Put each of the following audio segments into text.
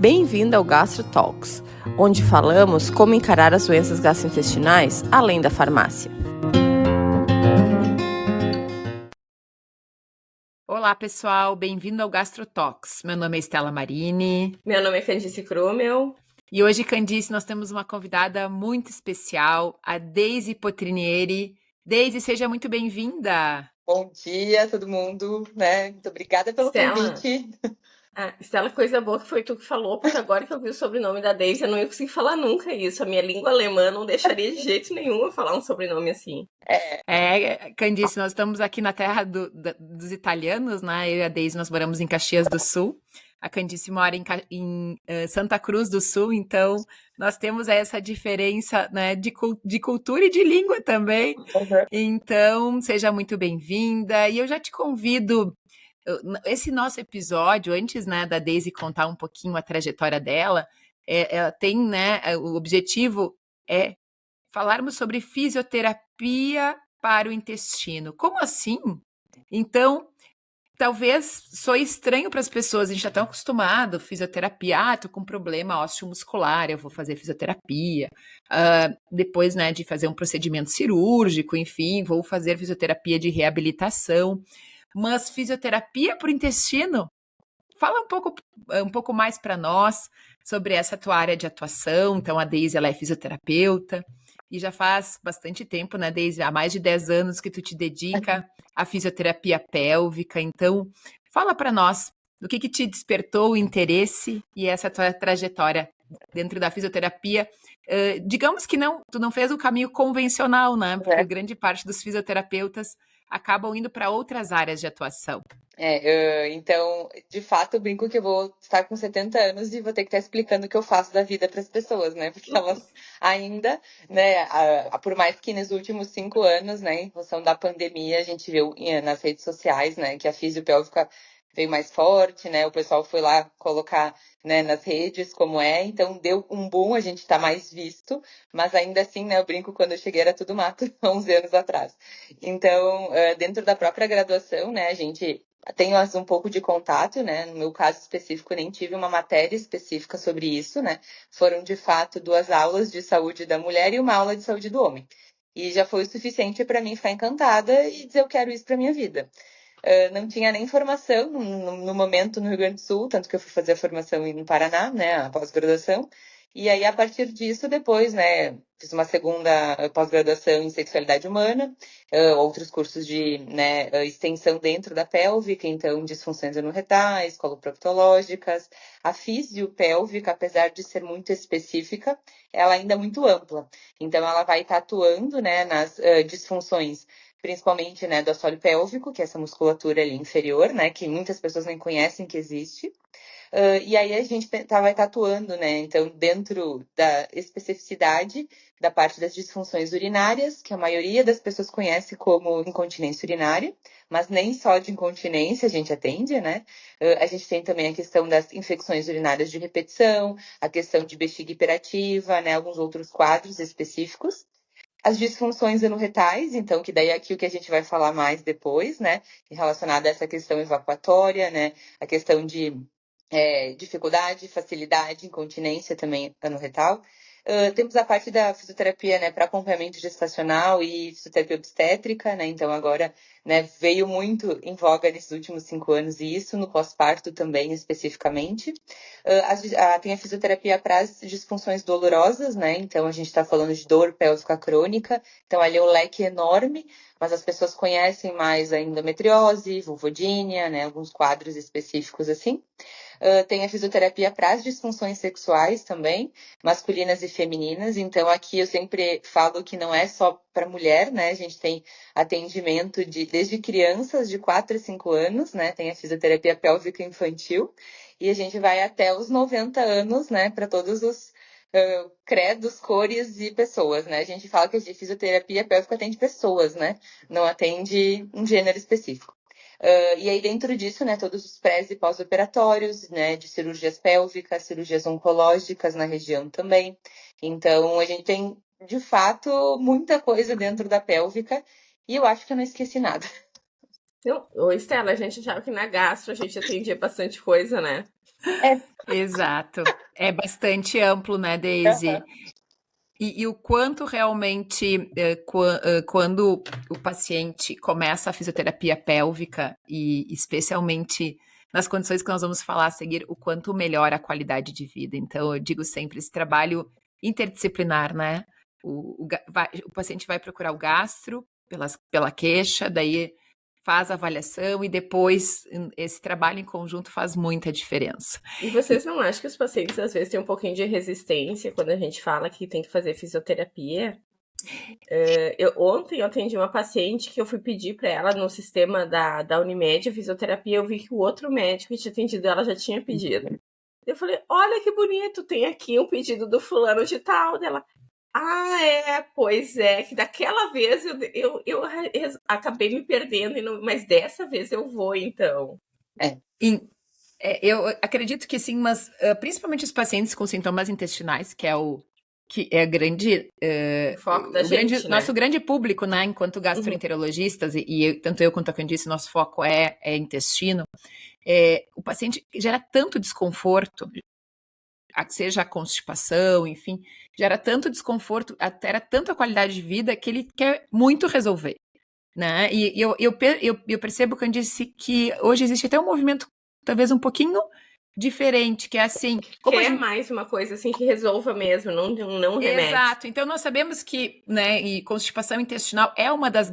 Bem-vindo ao Gastro Talks, onde falamos como encarar as doenças gastrointestinais além da farmácia. Olá, pessoal, bem-vindo ao Gastro Talks. Meu nome é Estela Marini. Meu nome é Candice Krumel. E hoje, Candice, nós temos uma convidada muito especial, a Deise Potrinieri. Deise, seja muito bem-vinda. Bom dia, todo mundo, né? Muito obrigada pelo convite. Estela, coisa boa que foi tu que falou, porque agora que eu vi o sobrenome da Deise, eu não ia conseguir falar nunca isso. A minha língua alemã não deixaria de jeito nenhum eu falar um sobrenome assim. Candice, nós estamos aqui na terra dos italianos, né? Eu e a Deise, nós moramos em Caxias do Sul. A Candice mora em Santa Cruz do Sul, então nós temos essa diferença, né, de cultura e de língua também. Uhum. Então, seja muito bem-vinda. E eu já te convido, esse nosso episódio, antes, né, da Deise contar um pouquinho a trajetória dela, ela tem, né, o objetivo é falarmos sobre fisioterapia para o intestino. Como assim? Então, talvez soe estranho para as pessoas, a gente está tão acostumado, fisioterapia, tô com problema osteomuscular, eu vou fazer fisioterapia. Depois, né, de fazer um procedimento cirúrgico, enfim, vou fazer fisioterapia de reabilitação. Mas fisioterapia para o intestino? Fala um pouco mais para nós sobre essa tua área de atuação. Então, a Deise, ela é fisioterapeuta e já faz bastante tempo, né, Deise? Há mais de 10 anos que tu te dedica à fisioterapia pélvica. Então, fala para nós o que te despertou o interesse e essa tua trajetória dentro da fisioterapia. Digamos que tu não fez o caminho convencional, né? Porque grande parte dos fisioterapeutas acabam indo para outras áreas de atuação. Então, de fato, eu brinco que eu vou estar com 70 anos e vou ter que estar explicando o que eu faço da vida para as pessoas, né? Porque elas ainda, né, por mais que nos últimos 5 anos, né, em função da pandemia, a gente viu nas redes sociais, né, que a fisiopélvica veio mais forte, né? O pessoal foi lá colocar, né, nas redes como então deu um boom, a gente tá mais visto, mas ainda assim, né, eu brinco, quando eu cheguei era tudo mato, 11 anos atrás. Então, dentro da própria graduação, né, a gente tem um pouco de contato, né? No meu caso específico, nem tive uma matéria específica sobre isso, né? Foram, de fato, 2 aulas de saúde da mulher e uma aula de saúde do homem. E já foi o suficiente para mim ficar encantada e dizer eu quero isso para minha vida. Não tinha nem formação no momento no Rio Grande do Sul, tanto que eu fui fazer a formação no Paraná, né, a pós-graduação. E aí, a partir disso, depois, né, fiz uma segunda pós-graduação em sexualidade humana, outros cursos de, né, extensão dentro da pélvica, então disfunções anorretais, coloproctológicas. A fisiopélvica, apesar de ser muito específica, ela ainda é muito ampla. Então, ela vai estar atuando, né, nas disfunções principalmente, né, do assoalho pélvico, que é essa musculatura ali inferior, né, que muitas pessoas nem conhecem que existe. E aí a gente vai estar atuando, né, então dentro da especificidade da parte das disfunções urinárias, que a maioria das pessoas conhece como incontinência urinária, mas nem só de incontinência a gente atende, né? A gente tem também a questão das infecções urinárias de repetição, a questão de bexiga hiperativa, né, alguns outros quadros específicos. As disfunções anorretais, então, que daí é aqui o que a gente vai falar mais depois, né? Relacionada a essa questão evacuatória, né? A questão de dificuldade, facilidade, incontinência também anorretal. Temos a parte da fisioterapia, né, para acompanhamento gestacional e fisioterapia obstétrica, né? Então agora, né, veio muito em voga nesses últimos 5 anos e isso no pós-parto também especificamente. Tem a fisioterapia para as disfunções dolorosas, né? Então a gente está falando de dor pélvica crônica, então ali é um leque enorme, mas as pessoas conhecem mais a endometriose, vulvodínia, né? Alguns quadros específicos assim. Tem a fisioterapia para as disfunções sexuais também, masculinas e femininas. Então, aqui eu sempre falo que não é só para mulher, né? A gente tem atendimento desde crianças de 4 a 5 anos, né? Tem a fisioterapia pélvica infantil. E a gente vai até os 90 anos, né? Para todos os credos, cores e pessoas, né? A gente fala que a fisioterapia pélvica atende pessoas, né? Não atende um gênero específico. E aí, dentro disso, né, todos os pré e pós-operatórios, né, de cirurgias pélvicas, cirurgias oncológicas na região também. Então, a gente tem, de fato, muita coisa dentro da pélvica e eu acho que eu não esqueci nada. Não, ô, Estela, a gente achava que na gastro a gente atendia bastante coisa, né? É. Exato. É bastante amplo, né, Aham. Daisy? E o quanto realmente, quando o paciente começa a fisioterapia pélvica, e especialmente nas condições que nós vamos falar a seguir, o quanto melhora a qualidade de vida. Então, eu digo sempre, esse trabalho interdisciplinar, né? O paciente vai procurar o gastro pela queixa, daí faz a avaliação e depois esse trabalho em conjunto faz muita diferença. E vocês não acham que os pacientes às vezes têm um pouquinho de resistência quando a gente fala que tem que fazer fisioterapia? Ontem eu atendi uma paciente que eu fui pedir para ela no sistema da Unimed a fisioterapia, eu vi que o outro médico que tinha atendido ela já tinha pedido. Eu falei, olha que bonito, tem aqui um pedido do fulano de tal dela. Ah, pois é, que daquela vez eu acabei me perdendo, mas dessa vez eu vou, então. É. Eu acredito que sim, mas principalmente os pacientes com sintomas intestinais, que é grande, O foco da gente, nosso né? grande público, né, enquanto gastroenterologistas, tanto eu quanto a Candice, nosso foco é intestino, o paciente gera tanto desconforto, seja a constipação, enfim, gera tanto desconforto, altera tanto a qualidade de vida que ele quer muito resolver, né? E eu percebo, Candice, que hoje existe até um movimento talvez um pouquinho diferente, que é assim, como a Quer gente... mais uma coisa assim que resolva mesmo, não remédio. Exato. Então nós sabemos que, né, e constipação intestinal é uma dos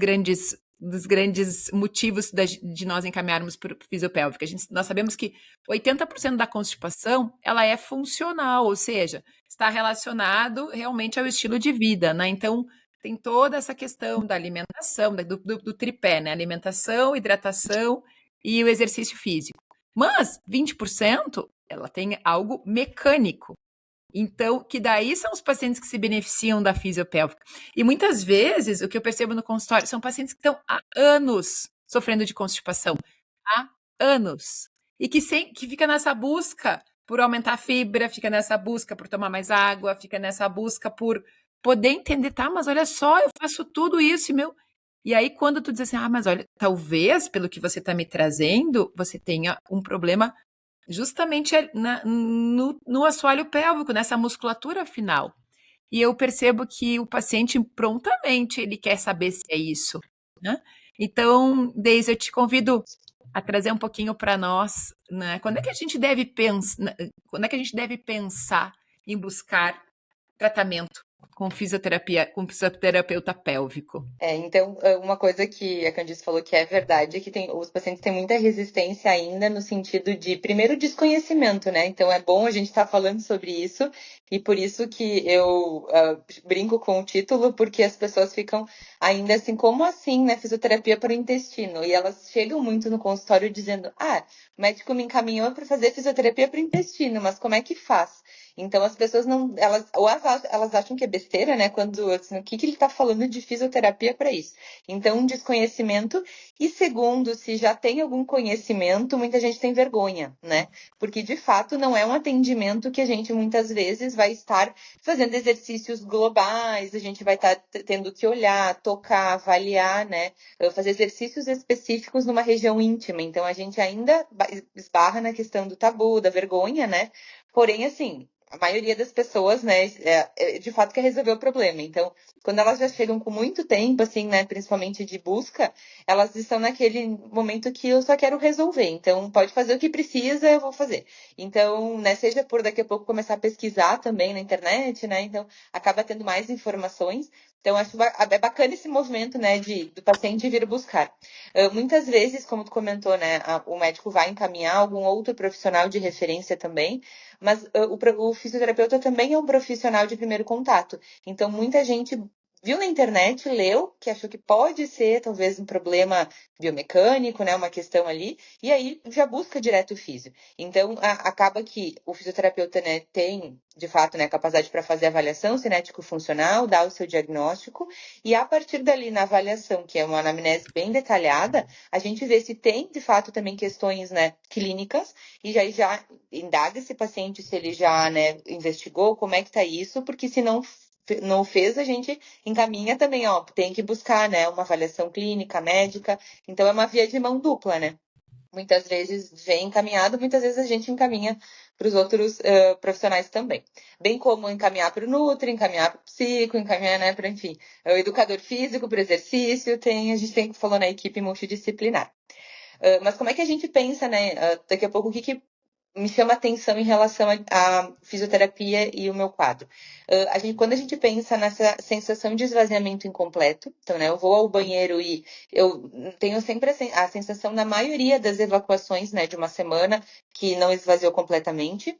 grandes motivos de nós encaminharmos para o fisiopélvico. Nós sabemos que 80% da constipação ela é funcional, ou seja, está relacionado realmente ao estilo de vida, né? Então tem toda essa questão da alimentação, do tripé, né? Alimentação, hidratação e o exercício físico. Mas 20% ela tem algo mecânico. Então, que daí são os pacientes que se beneficiam da fisiopélvica. E muitas vezes, o que eu percebo no consultório, são pacientes que estão há anos sofrendo de constipação. Há anos. E que fica nessa busca por aumentar a fibra, fica nessa busca por tomar mais água, fica nessa busca por poder entender, tá, mas olha só, eu faço tudo isso e meu... E aí, quando tu diz assim, mas olha, talvez, pelo que você está me trazendo, você tenha um problema justamente no assoalho pélvico, nessa musculatura final. E eu percebo que o paciente prontamente ele quer saber se é isso, né? Então, Deise, eu te convido a trazer um pouquinho para nós, né? Quando é que a gente deve quando é que a gente deve pensar em buscar tratamento com com fisioterapeuta pélvico? Então, uma coisa que a Candice falou que é verdade é que os pacientes têm muita resistência ainda no sentido de, primeiro, desconhecimento, né? Então, é bom a gente estar falando sobre isso e por isso que eu brinco com o título, porque as pessoas ficam ainda assim, como assim, né? Fisioterapia para o intestino. E elas chegam muito no consultório dizendo, o médico me encaminhou para fazer fisioterapia para o intestino, mas como é que faz? Então as pessoas não, elas acham que é besteira, né? Quando assim, o que ele está falando de fisioterapia para isso? Então, um desconhecimento. E segundo, se já tem algum conhecimento, muita gente tem vergonha, né? Porque de fato não é um atendimento que a gente muitas vezes vai estar fazendo exercícios globais, a gente vai estar tendo que olhar, tocar, avaliar, né? Fazer exercícios específicos numa região íntima. Então a gente ainda esbarra na questão do tabu, da vergonha, né? Porém, assim, a maioria das pessoas, né, de fato quer resolver o problema. Então, quando elas já chegam com muito tempo, assim, né, principalmente de busca, elas estão naquele momento que eu só quero resolver. Então, pode fazer o que precisa, eu vou fazer. Então, né, seja por daqui a pouco começar a pesquisar também na internet, né, então acaba tendo mais informações. Então, acho bacana esse movimento, né, do paciente vir buscar. Muitas vezes, como tu comentou, né, o médico vai encaminhar algum outro profissional de referência também, mas o fisioterapeuta também é um profissional de primeiro contato. Então, muita gente viu na internet, leu, que achou que pode ser talvez um problema biomecânico, né, uma questão ali, e aí já busca direto o físio. Então, acaba que o fisioterapeuta, né, tem, de fato, né, a capacidade para fazer avaliação cinético-funcional, dar o seu diagnóstico, e a partir dali, na avaliação, que é uma anamnese bem detalhada, a gente vê se tem, de fato, também questões, né, clínicas, e já indaga esse paciente se ele já, né, investigou, como é que tá isso, porque se não não fez, a gente encaminha também, ó, tem que buscar, né, uma avaliação clínica, médica. Então, é uma via de mão dupla, né? Muitas vezes vem encaminhado, muitas vezes a gente encaminha para os outros profissionais também. Bem como encaminhar para o Nutri, encaminhar para o psico, encaminhar, né, para, enfim, o educador físico, para o exercício, a gente tem que falar na equipe multidisciplinar. Mas como é que a gente pensa, né, daqui a pouco, o que me chama atenção em relação à fisioterapia e o meu quadro. Quando a gente pensa nessa sensação de esvaziamento incompleto, então, né, eu vou ao banheiro e eu tenho sempre a sensação, na maioria das evacuações, né, de uma semana, que não esvaziou completamente.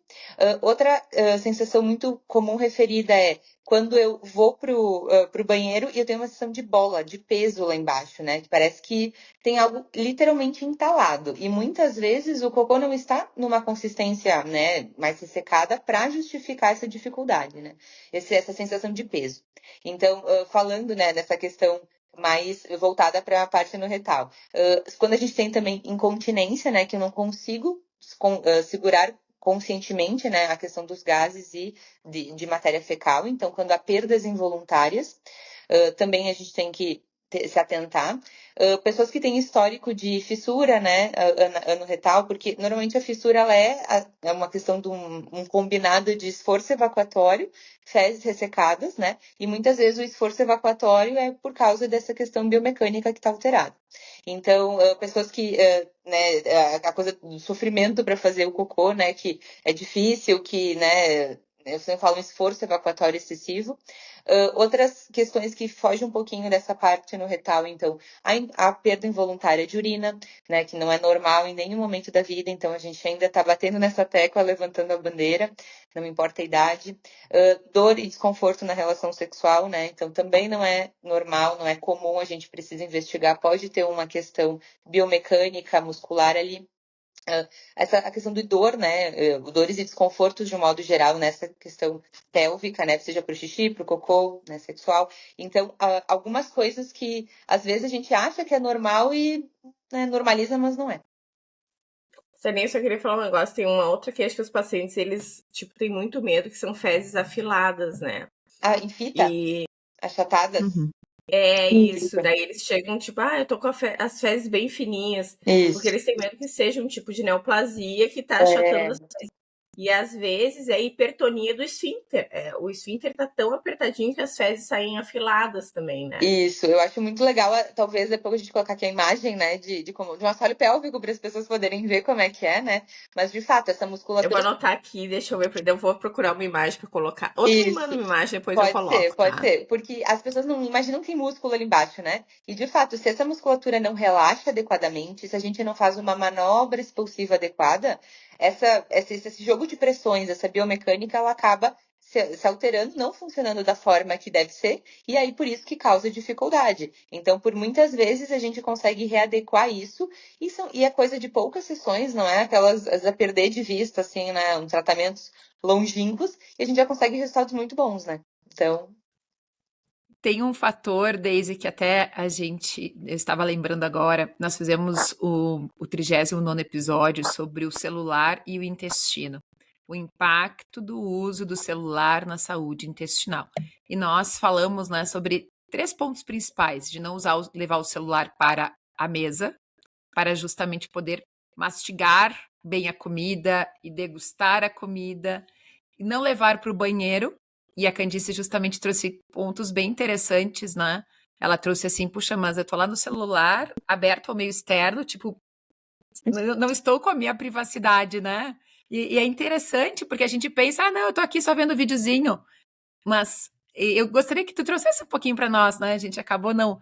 Outra sensação muito comum referida é quando eu vou pro banheiro e eu tenho uma sensação de bola, de peso lá embaixo, né, que parece que tem algo literalmente entalado. E muitas vezes o cocô não está numa consistência, né, mais ressecada para justificar essa dificuldade, né? Essa sensação de peso. Então, falando, né, nessa questão mais voltada para a parte no retal. Quando a gente tem também incontinência, né, que eu não consigo segurar conscientemente, né, a questão dos gases e de matéria fecal. Então, quando há perdas involuntárias, também a gente tem que se atentar. Pessoas que têm histórico de fissura, né, ano-retal, porque normalmente a fissura ela é uma questão de um combinado de esforço evacuatório, fezes ressecadas, né, e muitas vezes o esforço evacuatório é por causa dessa questão biomecânica que está alterada. Então, pessoas que, né, a coisa do sofrimento para fazer o cocô, né, que é difícil, que, né, eu sempre falo um esforço evacuatório excessivo. Outras questões que fogem um pouquinho dessa parte no retal, então, a perda involuntária de urina, né, que não é normal em nenhum momento da vida, então a gente ainda está batendo nessa tecla, levantando a bandeira, não importa a idade. Dor e desconforto na relação sexual, né, então também não é normal, não é comum, a gente precisa investigar, pode ter uma questão biomecânica, muscular ali. A questão do dor, né? Dores e desconfortos de um modo geral nessa questão pélvica, né? Seja para o xixi, para o cocô, né? Sexual. Então, algumas coisas que às vezes a gente acha que é normal e, né, normaliza, mas não é. Também só queria falar um negócio, tem uma outra queixa que os pacientes, eles, tipo, têm muito medo, que são fezes afiladas, né? Em fita? Achatadas? Uhum. É isso, daí eles chegam, tipo, eu tô com as fezes bem fininhas, porque eles têm medo que seja um tipo de neoplasia que tá achatando as fezes. E às vezes é hipertonia do esfíncter. O esfíncter tá tão apertadinho que as fezes saem afiladas também, né? Isso, eu acho muito legal, talvez depois a gente colocar aqui a imagem, né, de um assoalho pélvico para as pessoas poderem ver como é que é, né? Mas de fato, essa musculatura. Eu vou anotar aqui, deixa eu ver, eu vou procurar uma imagem para colocar. Ou tu me manda uma imagem, depois eu coloco. Pode ser, porque as pessoas não imaginam que tem músculo ali embaixo, né? E de fato, se essa musculatura não relaxa adequadamente, se a gente não faz uma manobra expulsiva adequada, esse jogo de pressões, essa biomecânica, ela acaba se alterando, não funcionando da forma que deve ser, e aí por isso que causa dificuldade. Então, por muitas vezes a gente consegue readequar isso, e é coisa de poucas sessões, não é aquelas a perder de vista, assim, né? Tratamentos longínquos, e a gente já consegue resultados muito bons, né? Então. Tem um fator, Daisy, que até eu estava lembrando agora, nós fizemos o 39º episódio sobre o celular e o intestino. O impacto do uso do celular na saúde intestinal. E nós falamos, né, sobre 3 pontos principais de não levar o celular para a mesa, para justamente poder mastigar bem a comida e degustar a comida, e não levar para o banheiro. E a Candice justamente trouxe pontos bem interessantes, né? Ela trouxe assim, puxa, mas eu tô lá no celular, aberto ao meio externo, tipo, não estou com a minha privacidade, né? E é interessante, porque a gente pensa, não, eu tô aqui só vendo videozinho. Mas eu gostaria que tu trouxesse um pouquinho para nós, né? A gente acabou não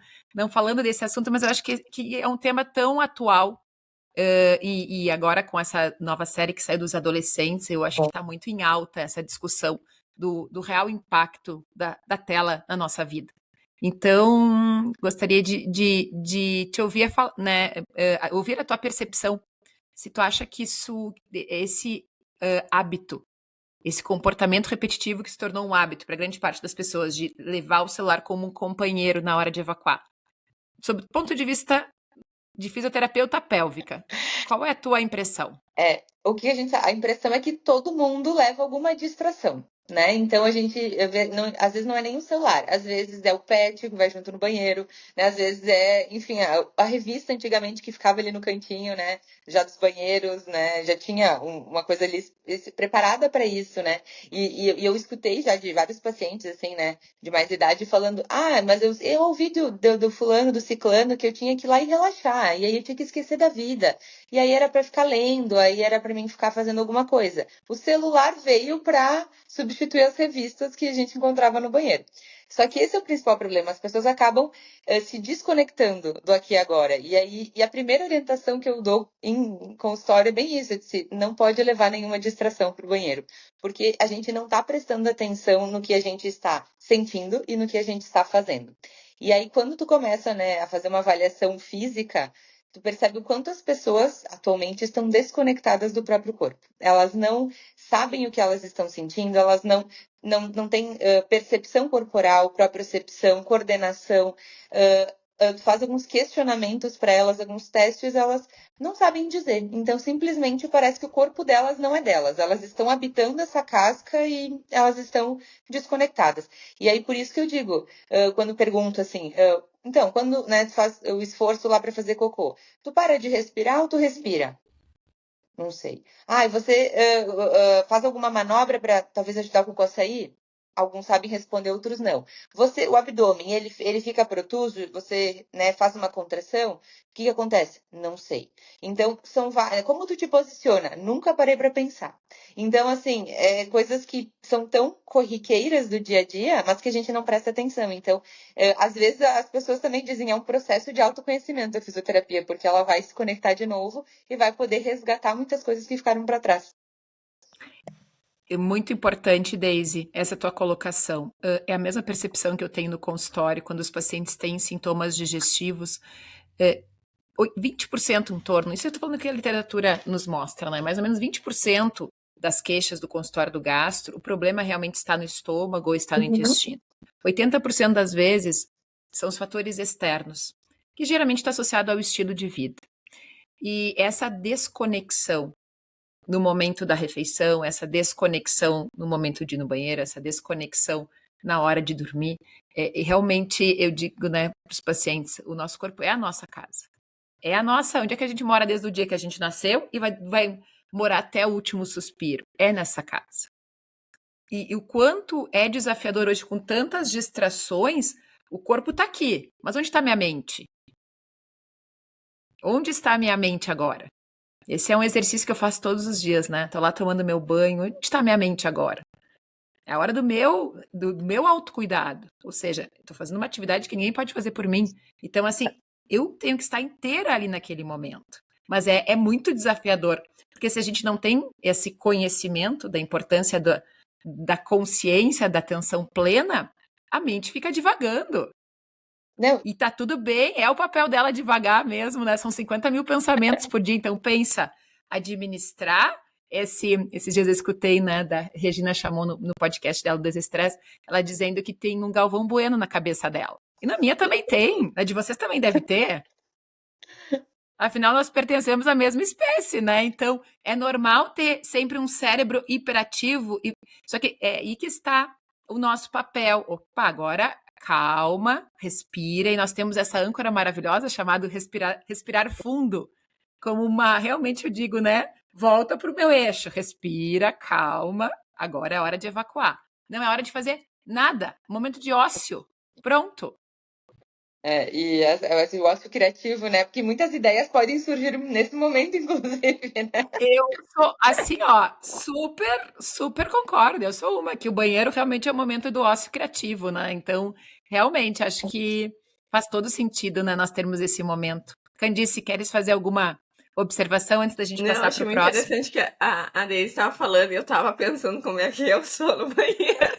falando desse assunto, mas eu acho que é um tema tão atual. E agora com essa nova série que saiu dos adolescentes, eu acho que está muito em alta essa discussão do real impacto da tela na nossa vida. Então, gostaria de te ouvir, né, ouvir a tua percepção, se tu acha que esse hábito, esse comportamento repetitivo que se tornou um hábito para grande parte das pessoas, de levar o celular como um companheiro na hora de evacuar, sob o ponto de vista de fisioterapeuta pélvica, qual é a tua impressão? A impressão é que todo mundo leva alguma distração. né? Então a gente, às vezes não é nem o celular, às vezes é o pet que vai junto no banheiro, né? Às vezes enfim, a revista antigamente que ficava ali no cantinho, né? Já dos banheiros, né? Já tinha uma coisa ali preparada para isso, né? E eu escutei já de vários pacientes, assim, né? De mais idade falando, mas eu ouvi do fulano, do ciclano, que eu tinha que ir lá e relaxar, e aí eu tinha que esquecer da vida. E aí era para ficar lendo, aí era para mim ficar fazendo alguma coisa. O celular veio para substituir as revistas que a gente encontrava no banheiro. Só que esse é o principal problema. As pessoas acabam se desconectando do aqui e agora. E a primeira orientação que eu dou em consultório é bem isso: não pode levar nenhuma distração para o banheiro, porque a gente não está prestando atenção no que a gente está sentindo e no que a gente está fazendo. E aí, quando tu começa, né, a fazer uma avaliação física, tu percebe o quanto as pessoas atualmente estão desconectadas do próprio corpo. Elas não sabem o que elas estão sentindo, elas não têm percepção corporal, propriocepção, coordenação, faz alguns questionamentos para elas, alguns testes, elas não sabem dizer. Então, simplesmente parece que o corpo delas não é delas. Elas estão habitando essa casca e elas estão desconectadas. E aí, por isso que eu digo, quando pergunto assim, então, quando, né, tu faz o esforço lá para fazer cocô, tu para de respirar ou tu respira? Não sei. E você faz alguma manobra para talvez ajudar o cocô a sair? Alguns sabem responder, outros não. O abdômen, ele fica protuso? Você, né, faz uma contração? O que acontece? Não sei. Então, como tu te posiciona? Nunca parei para pensar. Então, assim, coisas que são tão corriqueiras do dia a dia, mas que a gente não presta atenção. Então, às vezes as pessoas também dizem, é um processo de autoconhecimento a fisioterapia, porque ela vai se conectar de novo e vai poder resgatar muitas coisas que ficaram para trás. É muito importante, Daisy, essa tua colocação. É a mesma percepção que eu tenho no consultório quando os pacientes têm sintomas digestivos. 20% em torno, isso eu estou falando que a literatura nos mostra, né? Mais ou menos 20% das queixas do consultório do gastro, o problema realmente está no estômago ou está no intestino. 80% das vezes são os fatores externos, que geralmente está associado ao estilo de vida. E essa desconexão no momento da refeição, essa desconexão no momento de ir no banheiro, essa desconexão na hora de dormir, realmente eu digo, né, para os pacientes, o nosso corpo é a nossa casa. É a nossa, onde é que a gente mora desde o dia que a gente nasceu e vai morar até o último suspiro. É nessa casa. E o quanto é desafiador hoje com tantas distrações, o corpo está aqui, mas onde está minha mente? Onde está a minha mente agora? Esse é um exercício que eu faço todos os dias, né? Tô lá tomando meu banho, onde está minha mente agora? É a hora do meu autocuidado. Ou seja, estou fazendo uma atividade que ninguém pode fazer por mim. Então, assim, eu tenho que estar inteira ali naquele momento. Mas é muito desafiador, porque se a gente não tem esse conhecimento da importância da consciência, da atenção plena, a mente fica divagando. Não. E tá tudo bem, é o papel dela devagar mesmo, né? São 50 mil pensamentos por dia, então pensa, administrar esses dias eu escutei, né, da Regina Chamon no podcast dela do Desestresse, ela dizendo que tem um Galvão Bueno na cabeça dela. E na minha também tem, a de vocês também deve ter. Afinal, nós pertencemos à mesma espécie, né? Então, é normal ter sempre um cérebro hiperativo, só que é aí que está o nosso papel. Opa, agora calma, respira, e nós temos essa âncora maravilhosa chamada respirar fundo, como realmente eu digo, né? Volta para o meu eixo, respira, calma, agora é hora de evacuar. Não é hora de fazer nada, momento de ócio, pronto. E esse ócio criativo, né? Porque muitas ideias podem surgir nesse momento, inclusive, né? Eu sou, assim, ó, super, super concordo. Eu sou uma, que o banheiro realmente é o momento do ócio criativo, né? Então, realmente, acho que faz todo sentido, né, nós termos esse momento. Candice, queres fazer alguma observação antes da gente Não, passar achei para o muito próximo? interessante que a Deise estava falando e eu estava pensando como é que eu sou no banheiro.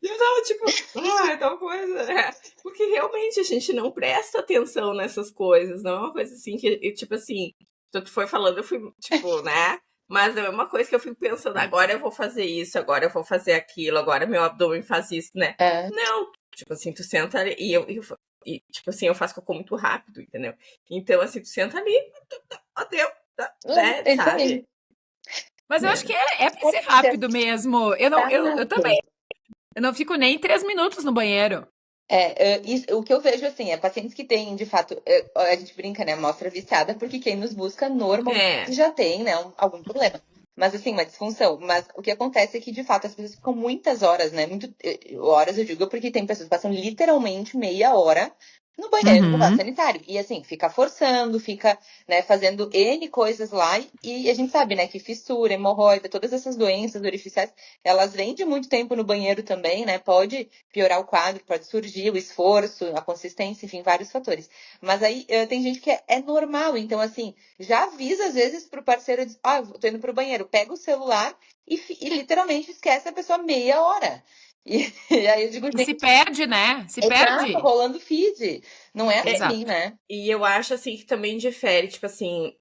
E eu tava tipo, é tal coisa, né? Porque realmente a gente não presta atenção nessas coisas, não é uma coisa assim que, tipo assim, tu foi falando, eu fui, tipo, né? Mas é uma coisa que eu fico pensando, agora eu vou fazer isso, agora eu vou fazer aquilo, agora meu abdômen faz isso, né? Não, tipo assim, tu senta ali e tipo assim, eu faço cocô muito rápido, entendeu? Então, assim, tu senta ali, deu, né, sabe? Mas eu né? acho que é para ser rápido mesmo. Eu também. Exato. Eu não fico nem 3 minutos no banheiro. O que eu vejo, assim, é pacientes que têm, de fato, a gente brinca, né, amostra viciada, porque quem nos busca normalmente É, já tem, né, algum problema. Mas, assim, uma disfunção. Mas o que acontece é que, de fato, as pessoas ficam muitas horas, né, horas eu digo porque tem pessoas que passam literalmente meia hora no banheiro, no vaso Uhum. sanitário. E, assim, fica forçando, fica, né, fazendo N coisas lá. E a gente sabe, né, que fissura, hemorroida, todas essas doenças orificiais, elas vêm de muito tempo no banheiro também, né, pode piorar o quadro, pode surgir o esforço, a consistência, enfim, vários fatores. Mas aí tem gente que é normal, então assim, já avisa às vezes pro parceiro, diz, eu tô indo pro banheiro, pega o celular e literalmente esquece a pessoa meia hora. E aí eu digo, E se gente, perde, né? Se exato, perde. rolando feed. Não é assim, Exato. né? e eu acho assim que também difere, tipo assim,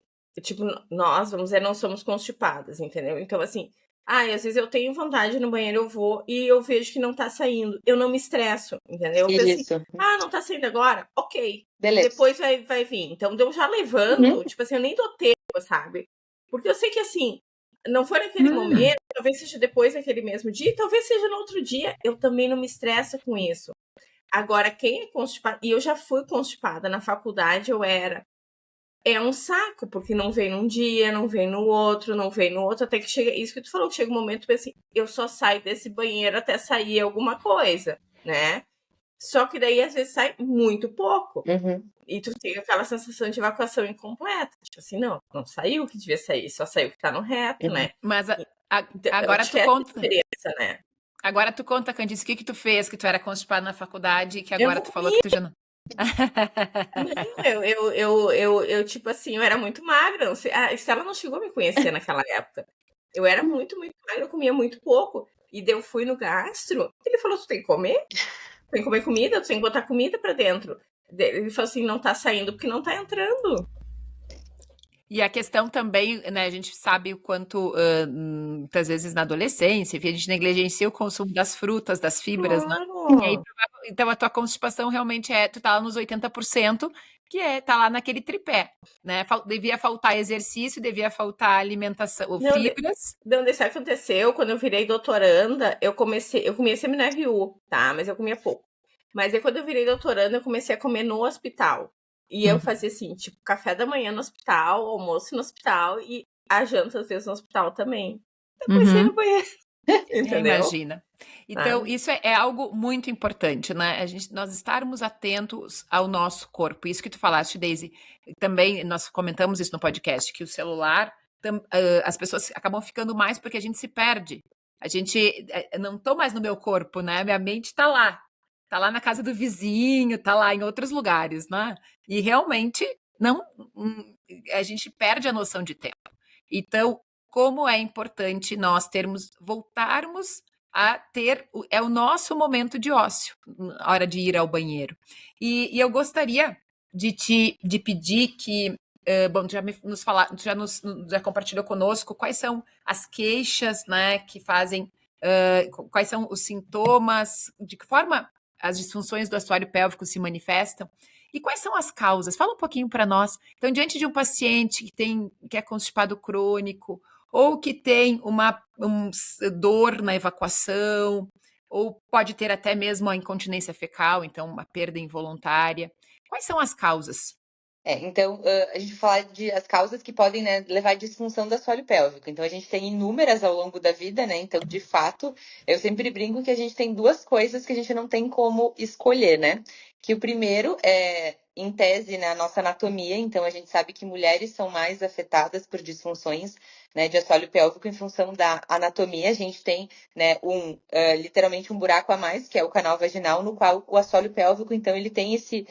tipo, nós, vamos dizer, não somos constipadas, entendeu? Então, assim, às vezes eu tenho vontade no banheiro, eu vou e eu vejo que não tá saindo. Eu não me estresso, entendeu? Eu penso assim, Isso. não tá saindo agora? Ok. Beleza. Depois vai vir. Então, eu já Uhum. levanto, tipo assim, eu nem dou tempo, sabe? Porque eu sei que assim, não foi naquele Hum. momento, talvez seja depois daquele mesmo dia, talvez seja no outro dia. Eu também não me estresso com isso. Agora, quem é constipado, e eu já fui constipada na faculdade, eu era. É um saco, porque não vem num dia, não vem no outro, não vem no outro, até que chega. Isso que tu falou, que chega um momento que assim, eu só saio desse banheiro até sair alguma coisa, né? Só que daí às vezes sai muito pouco. Uhum. E tu tem aquela sensação de evacuação incompleta. Tipo assim, não saiu o que devia sair, só saiu o que tá no reto, Uhum. né? Mas Então, eu agora acho que tu é essa conta. diferença, né? Agora tu conta, Candice, o que que tu fez, que tu era constipada na faculdade e que Eu agora não tu falou que comia. tu já não. Não, eu, tipo assim, eu era muito magra. Não sei, a Estela não chegou a me conhecer naquela época. Eu era muito, muito magra, eu comia muito pouco. E daí eu fui no gastro, ele falou: tu tem que comer? Tem que comer comida, tu tem que botar comida pra dentro. Ele falou assim: não tá saindo porque não tá entrando. E a questão também, né, a gente sabe o quanto, muitas vezes na adolescência, enfim, a gente negligencia o consumo das frutas, das fibras, né? E aí, Claro. então a tua constipação realmente tu tá lá nos 80%, que tá lá naquele tripé, né? Devia faltar exercício, devia faltar alimentação, ou Não, fibras. não, isso aconteceu quando eu virei doutoranda. Eu comia semi-RU, tá? Mas eu comia pouco. Mas aí quando eu virei doutoranda, eu comecei a comer no hospital. E eu Uhum. fazia assim, tipo, café da manhã no hospital, almoço no hospital e a janta às vezes no hospital também. Eu comecei no Uhum. banheiro, entendeu? Imagina. Então, Sabe? isso é algo muito importante, né? Nós estarmos atentos ao nosso corpo. Isso que tu falaste, Daisy, também nós comentamos isso no podcast, que o celular, as pessoas acabam ficando mais porque a gente se perde. A gente não tô mais no meu corpo, né? Minha mente tá lá na casa do vizinho, tá lá em outros lugares, né? E realmente não, a gente perde a noção de tempo. Então, como é importante nós voltarmos a ter, é o nosso momento de ócio, a hora de ir ao banheiro. E eu gostaria de pedir que, bom, já nos falar, já compartilhou conosco quais são as queixas, né, que fazem, quais são os sintomas, de que forma as disfunções do assoalho pélvico se manifestam. E quais são as causas? Fala um pouquinho para nós. Então, diante de um paciente que é constipado crônico, ou que tem uma dor na evacuação, ou pode ter até mesmo a incontinência fecal, então uma perda involuntária. Quais são as causas? Então, a gente vai falar de as causas que podem, né, levar à disfunção do assoalho pélvico. Então, a gente tem inúmeras ao longo da vida, né? Então, de fato, eu sempre brinco que a gente tem duas coisas que a gente não tem como escolher, né? Que o primeiro é, em tese, né, a nossa anatomia. Então, a gente sabe que mulheres são mais afetadas por disfunções, né, de assoalho pélvico em função da anatomia. A gente tem, né, literalmente um buraco a mais, que é o canal vaginal, no qual o assoalho pélvico, então, ele tem esse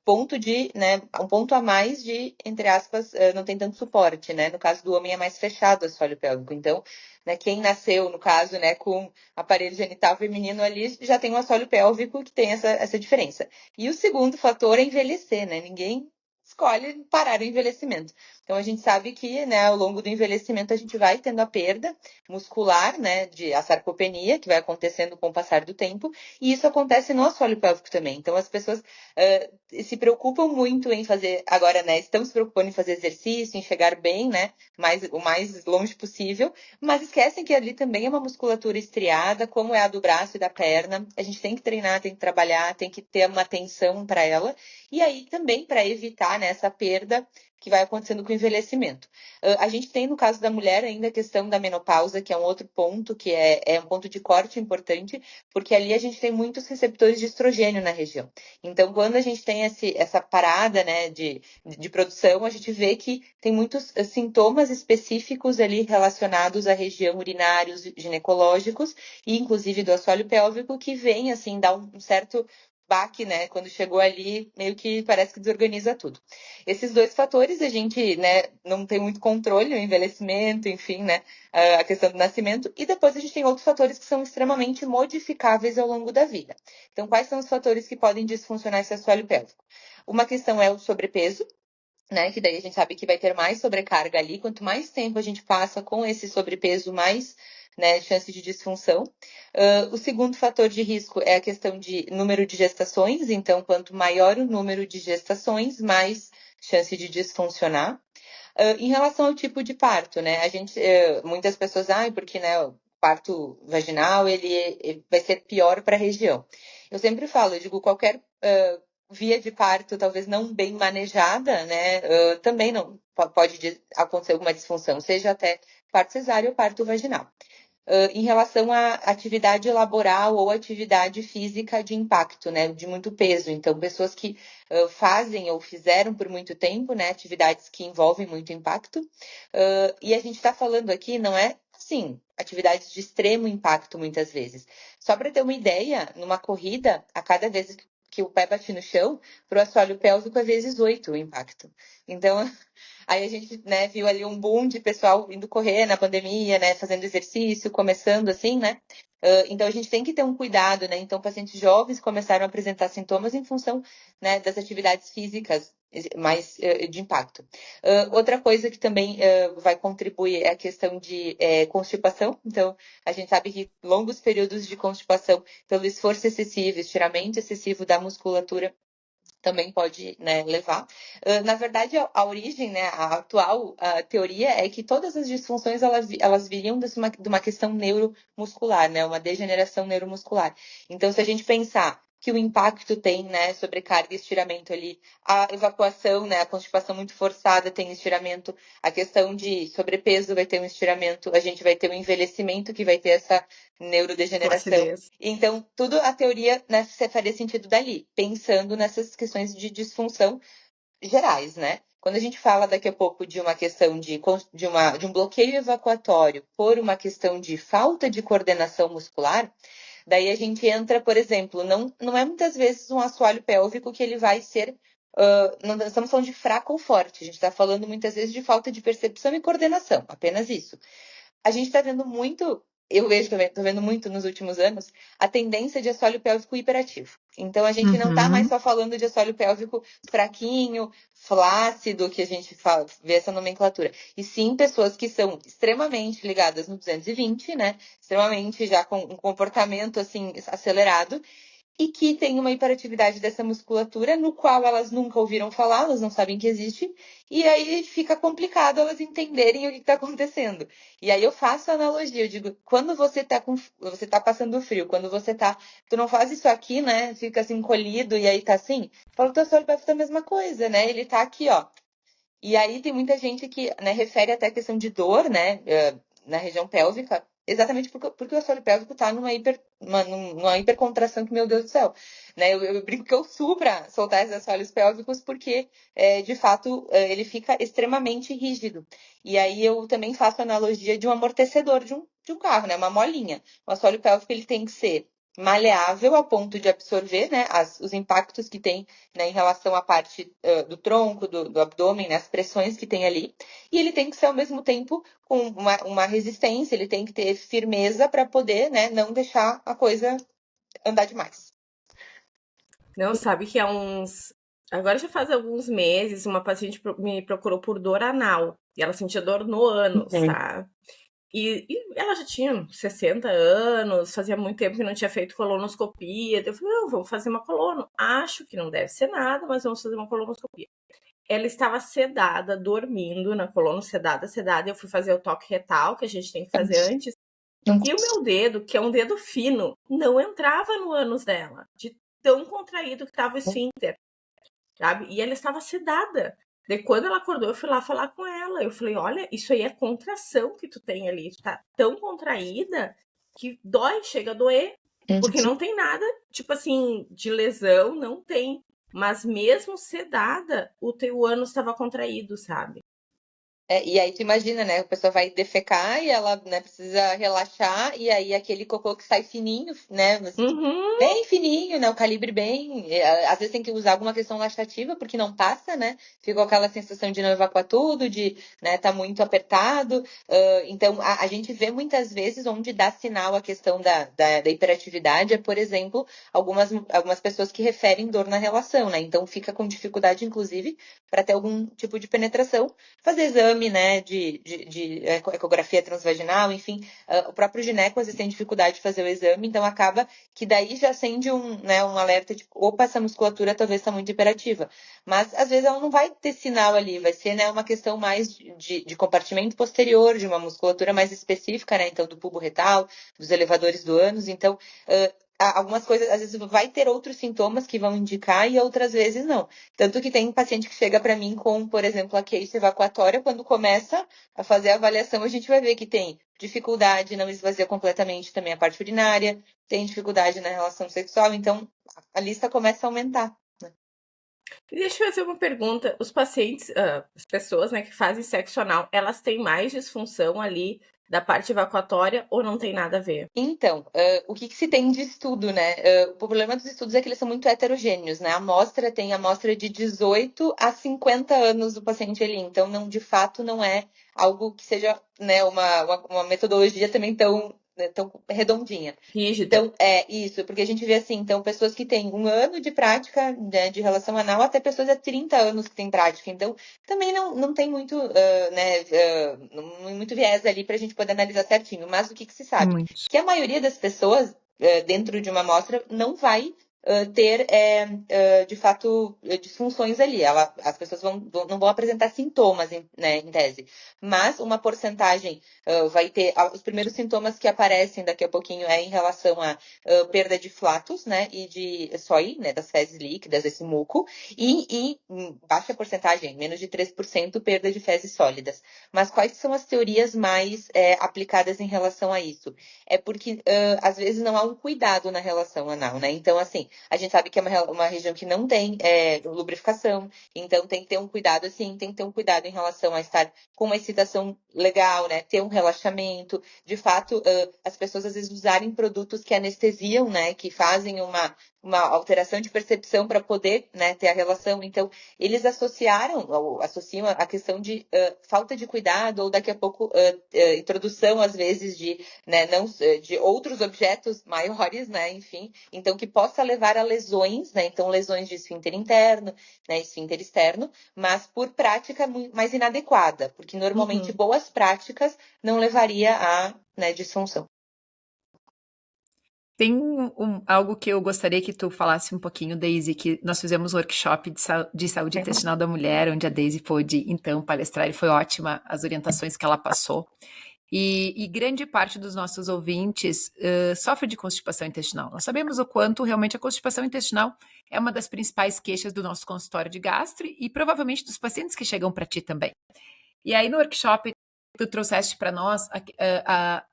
ponto de, né, um ponto a mais de, entre aspas, não tem tanto suporte, né? No caso do homem é mais fechado o assoalho pélvico. Então, né, quem nasceu, no caso, né, com aparelho genital feminino ali, já tem um assoalho pélvico que tem essa diferença. E o segundo fator é envelhecer, né? Ninguém escolhe parar o envelhecimento. Então, a gente sabe que, né, ao longo do envelhecimento, a gente vai tendo a perda muscular, né, a sarcopenia, que vai acontecendo com o passar do tempo, e isso acontece no assoalho pélvico também. Então, as pessoas se preocupam muito em fazer, agora, né, estão se preocupando em fazer exercício, em chegar bem, né, o mais longe possível, mas esquecem que ali também é uma musculatura estriada, como é a do braço e da perna. A gente tem que treinar, tem que trabalhar, tem que ter uma atenção para ela, e aí também para evitar, né, essa perda que vai acontecendo com o envelhecimento. A gente tem, no caso da mulher, ainda a questão da menopausa, que é um outro ponto, que é um ponto de corte importante, porque ali a gente tem muitos receptores de estrogênio na região. Então, quando a gente tem essa parada, né, de produção, a gente vê que tem muitos sintomas específicos ali relacionados à região urinários, ginecológicos, e inclusive do assoalho pélvico, que vem, assim, dar um certo baque, né? Quando chegou ali, meio que parece que desorganiza tudo. Esses dois fatores a gente, né, não tem muito controle, o envelhecimento, enfim, né, a questão do nascimento, e depois a gente tem outros fatores que são extremamente modificáveis ao longo da vida. Então, quais são os fatores que podem disfuncionar esse assoalho pélvico? Uma questão é o sobrepeso, né, que daí a gente sabe que vai ter mais sobrecarga ali, quanto mais tempo a gente passa com esse sobrepeso, mais, né, chance de disfunção. O segundo fator de risco é a questão de número de gestações, então quanto maior o número de gestações, mais chance de disfuncionar. Em relação ao tipo de parto, né, muitas pessoas, porque, né, o parto vaginal, ele vai ser pior para a região. Eu sempre falo, eu digo, qualquer via de parto, talvez não bem manejada, né, também não pode acontecer alguma disfunção, seja até parto cesáreo ou parto vaginal. Em relação à atividade laboral ou atividade física de impacto, né, de muito peso. Então, pessoas que fazem ou fizeram por muito tempo, né, atividades que envolvem muito impacto. E a gente está falando aqui, não é assim, atividades de extremo impacto muitas vezes. Só para ter uma ideia, numa corrida, a cada vez que o pé bate no chão, para o assoalho pélvico é vezes 8 o impacto. Então, aí a gente, né, viu ali um boom de pessoal indo correr na pandemia, né, fazendo exercício, começando assim, né? Então a gente tem que ter um cuidado, né? Então pacientes jovens começaram a apresentar sintomas em função, né, das atividades físicas mais de impacto. Outra coisa que também vai contribuir é a questão de constipação. Então a gente sabe que longos períodos de constipação pelo esforço excessivo, estiramento excessivo da musculatura também pode, né, levar. Na verdade, a origem, né, a atual teoria é que todas as disfunções elas viriam de uma questão neuromuscular, né, uma degeneração neuromuscular. Então, se a gente pensar que o impacto tem, né, sobrecarga e estiramento ali, a evacuação, né, a constipação muito forçada tem estiramento, a questão de sobrepeso vai ter um estiramento, a gente vai ter um envelhecimento que vai ter essa neurodegeneração. Flacidez. Então, tudo a teoria, né, faria sentido dali, pensando nessas questões de disfunção gerais, né? Quando a gente fala daqui a pouco de uma questão de um bloqueio evacuatório por uma questão de falta de coordenação muscular, daí a gente entra, por exemplo, não é muitas vezes um assoalho pélvico que ele vai ser. Não estamos falando de fraco ou forte, a gente está falando muitas vezes de falta de percepção e coordenação, apenas isso. A gente está vendo muito, eu vejo também, estou vendo muito nos últimos anos, a tendência de assoalho pélvico hiperativo. Então, a gente não está mais só falando de assoalho pélvico fraquinho, flácido, que a gente fala, vê essa nomenclatura. E sim, pessoas que são extremamente ligadas no 220, né? Extremamente já com um comportamento, assim, acelerado, e que tem uma hiperatividade dessa musculatura, no qual elas nunca ouviram falar, elas não sabem que existe, e aí fica complicado elas entenderem o que está acontecendo. E aí eu faço a analogia, eu digo, quando você tá passando frio, quando tu não faz isso aqui, né, fica assim encolhido e aí tá assim, fala, o teu assoalho pélvico é a mesma coisa, né, ele tá aqui, ó. E aí tem muita gente que, né, refere até a questão de dor, né, na região pélvica, exatamente porque o assoalho pélvico está numa hipercontração que, meu Deus do céu, né, eu brinco que eu suo para soltar esses assoalhos pélvicos porque, de fato, ele fica extremamente rígido. E aí eu também faço a analogia de um amortecedor de um carro, né, uma molinha. O assoalho pélvico ele tem que ser maleável ao ponto de absorver, né, os impactos que tem, né, em relação à parte do tronco, do abdômen, né, as pressões que tem ali. E ele tem que ser, ao mesmo tempo, com uma resistência, ele tem que ter firmeza para poder, né, não deixar a coisa andar demais. Não, sabe que há Agora já faz alguns meses, uma paciente me procurou por dor anal. E ela sentia dor no ânus, tá? E ela já tinha 60 anos, fazia muito tempo que não tinha feito colonoscopia. Eu falei, não, vamos fazer uma colono. Acho que não deve ser nada, mas vamos fazer uma colonoscopia. Ela estava sedada, dormindo na colono, sedada. Eu fui fazer o toque retal, que a gente tem que fazer antes. E o meu dedo, que é um dedo fino, não entrava no ânus dela, de tão contraído que estava o esfíncter, sabe? E ela estava sedada. Daí, quando ela acordou, eu fui lá falar com ela. Eu falei, olha, isso aí é contração que tu tem ali. Tu tá tão contraída que dói, chega a doer. Porque não tem nada, tipo assim, de lesão, não tem. Mas mesmo sedada, o teu ânus estava contraído, sabe? E aí tu imagina, né? A pessoa vai defecar e ela, né, precisa relaxar, e aí aquele cocô que sai fininho, né? Bem fininho, né? O calibre bem. Às vezes tem que usar alguma questão laxativa, porque não passa, né? Fica aquela sensação de não evacuar tudo, de, né, tá muito apertado. Então, a gente vê muitas vezes onde dá sinal a questão da hiperatividade, é, por exemplo, algumas pessoas que referem dor na relação, né? Então fica com dificuldade, inclusive, para ter algum tipo de penetração, fazer exame, né, de ecografia transvaginal, enfim, o próprio gineco às vezes tem dificuldade de fazer o exame, então acaba que daí já acende um alerta de, opa, essa musculatura talvez está muito hiperativa. Mas às vezes ela não vai ter sinal ali, vai ser, né, uma questão mais de compartimento posterior, de uma musculatura mais específica, né, então do bulbo retal, dos elevadores do ânus, então algumas coisas, às vezes vai ter outros sintomas que vão indicar e outras vezes não. Tanto que tem paciente que chega para mim com, por exemplo, a queixa evacuatória, quando começa a fazer a avaliação, a gente vai ver que tem dificuldade, não esvazia completamente também a parte urinária, tem dificuldade na relação sexual, então a lista começa a aumentar. Né? Deixa eu fazer uma pergunta. Os pacientes, as pessoas, né, que fazem sexo anal, elas têm mais disfunção ali da parte evacuatória ou não tem nada a ver? Então, o que se tem de estudo, né? O problema dos estudos é que eles são muito heterogêneos, né? A amostra tem amostra de 18 a 50 anos do paciente ali, então não, de fato não é algo que seja, né, uma metodologia também tão redondinha. Rígida. Então, isso, porque a gente vê assim, então, pessoas que têm 1 ano de prática, né, de relação anal, até pessoas de 30 anos que têm prática. Então, também não tem muito, muito viés ali para a gente poder analisar certinho. Mas o que se sabe? Muito. Que a maioria das pessoas, dentro de uma amostra, não vai ter, de fato, disfunções ali. As pessoas não vão apresentar sintomas, né, em tese. Mas uma porcentagem vai ter... Os primeiros sintomas que aparecem daqui a pouquinho é em relação à perda de flatos, né, e de SOI, né, das fezes líquidas, esse muco, e baixa porcentagem, menos de 3%, perda de fezes sólidas. Mas quais são as teorias mais aplicadas em relação a isso? É porque, às vezes, não há um cuidado na relação anal, né? Então, assim, a gente sabe que é uma região que não tem lubrificação, então tem que ter um cuidado, assim, tem que ter um cuidado em relação a estar com uma excitação legal, né? Ter um relaxamento. De fato, as pessoas às vezes usarem produtos que anestesiam, né? Que fazem uma alteração de percepção para poder, né, ter a relação. Então, eles associam a questão de falta de cuidado ou daqui a pouco introdução, às vezes, de outros objetos maiores, né, enfim, então que possa levar a lesões, né, então lesões de esfíncter interno, né, esfíncter externo, mas por prática mais inadequada, porque normalmente boas práticas não levaria a, né, disfunção. Tem algo que eu gostaria que tu falasse um pouquinho, Daisy, que nós fizemos um workshop de saúde intestinal da mulher, onde a Daisy pôde, então, palestrar, e foi ótima as orientações que ela passou. E grande parte dos nossos ouvintes sofre de constipação intestinal. Nós sabemos o quanto realmente a constipação intestinal é uma das principais queixas do nosso consultório de gastro e provavelmente dos pacientes que chegam para ti também. E aí no workshop tu trouxeste para nós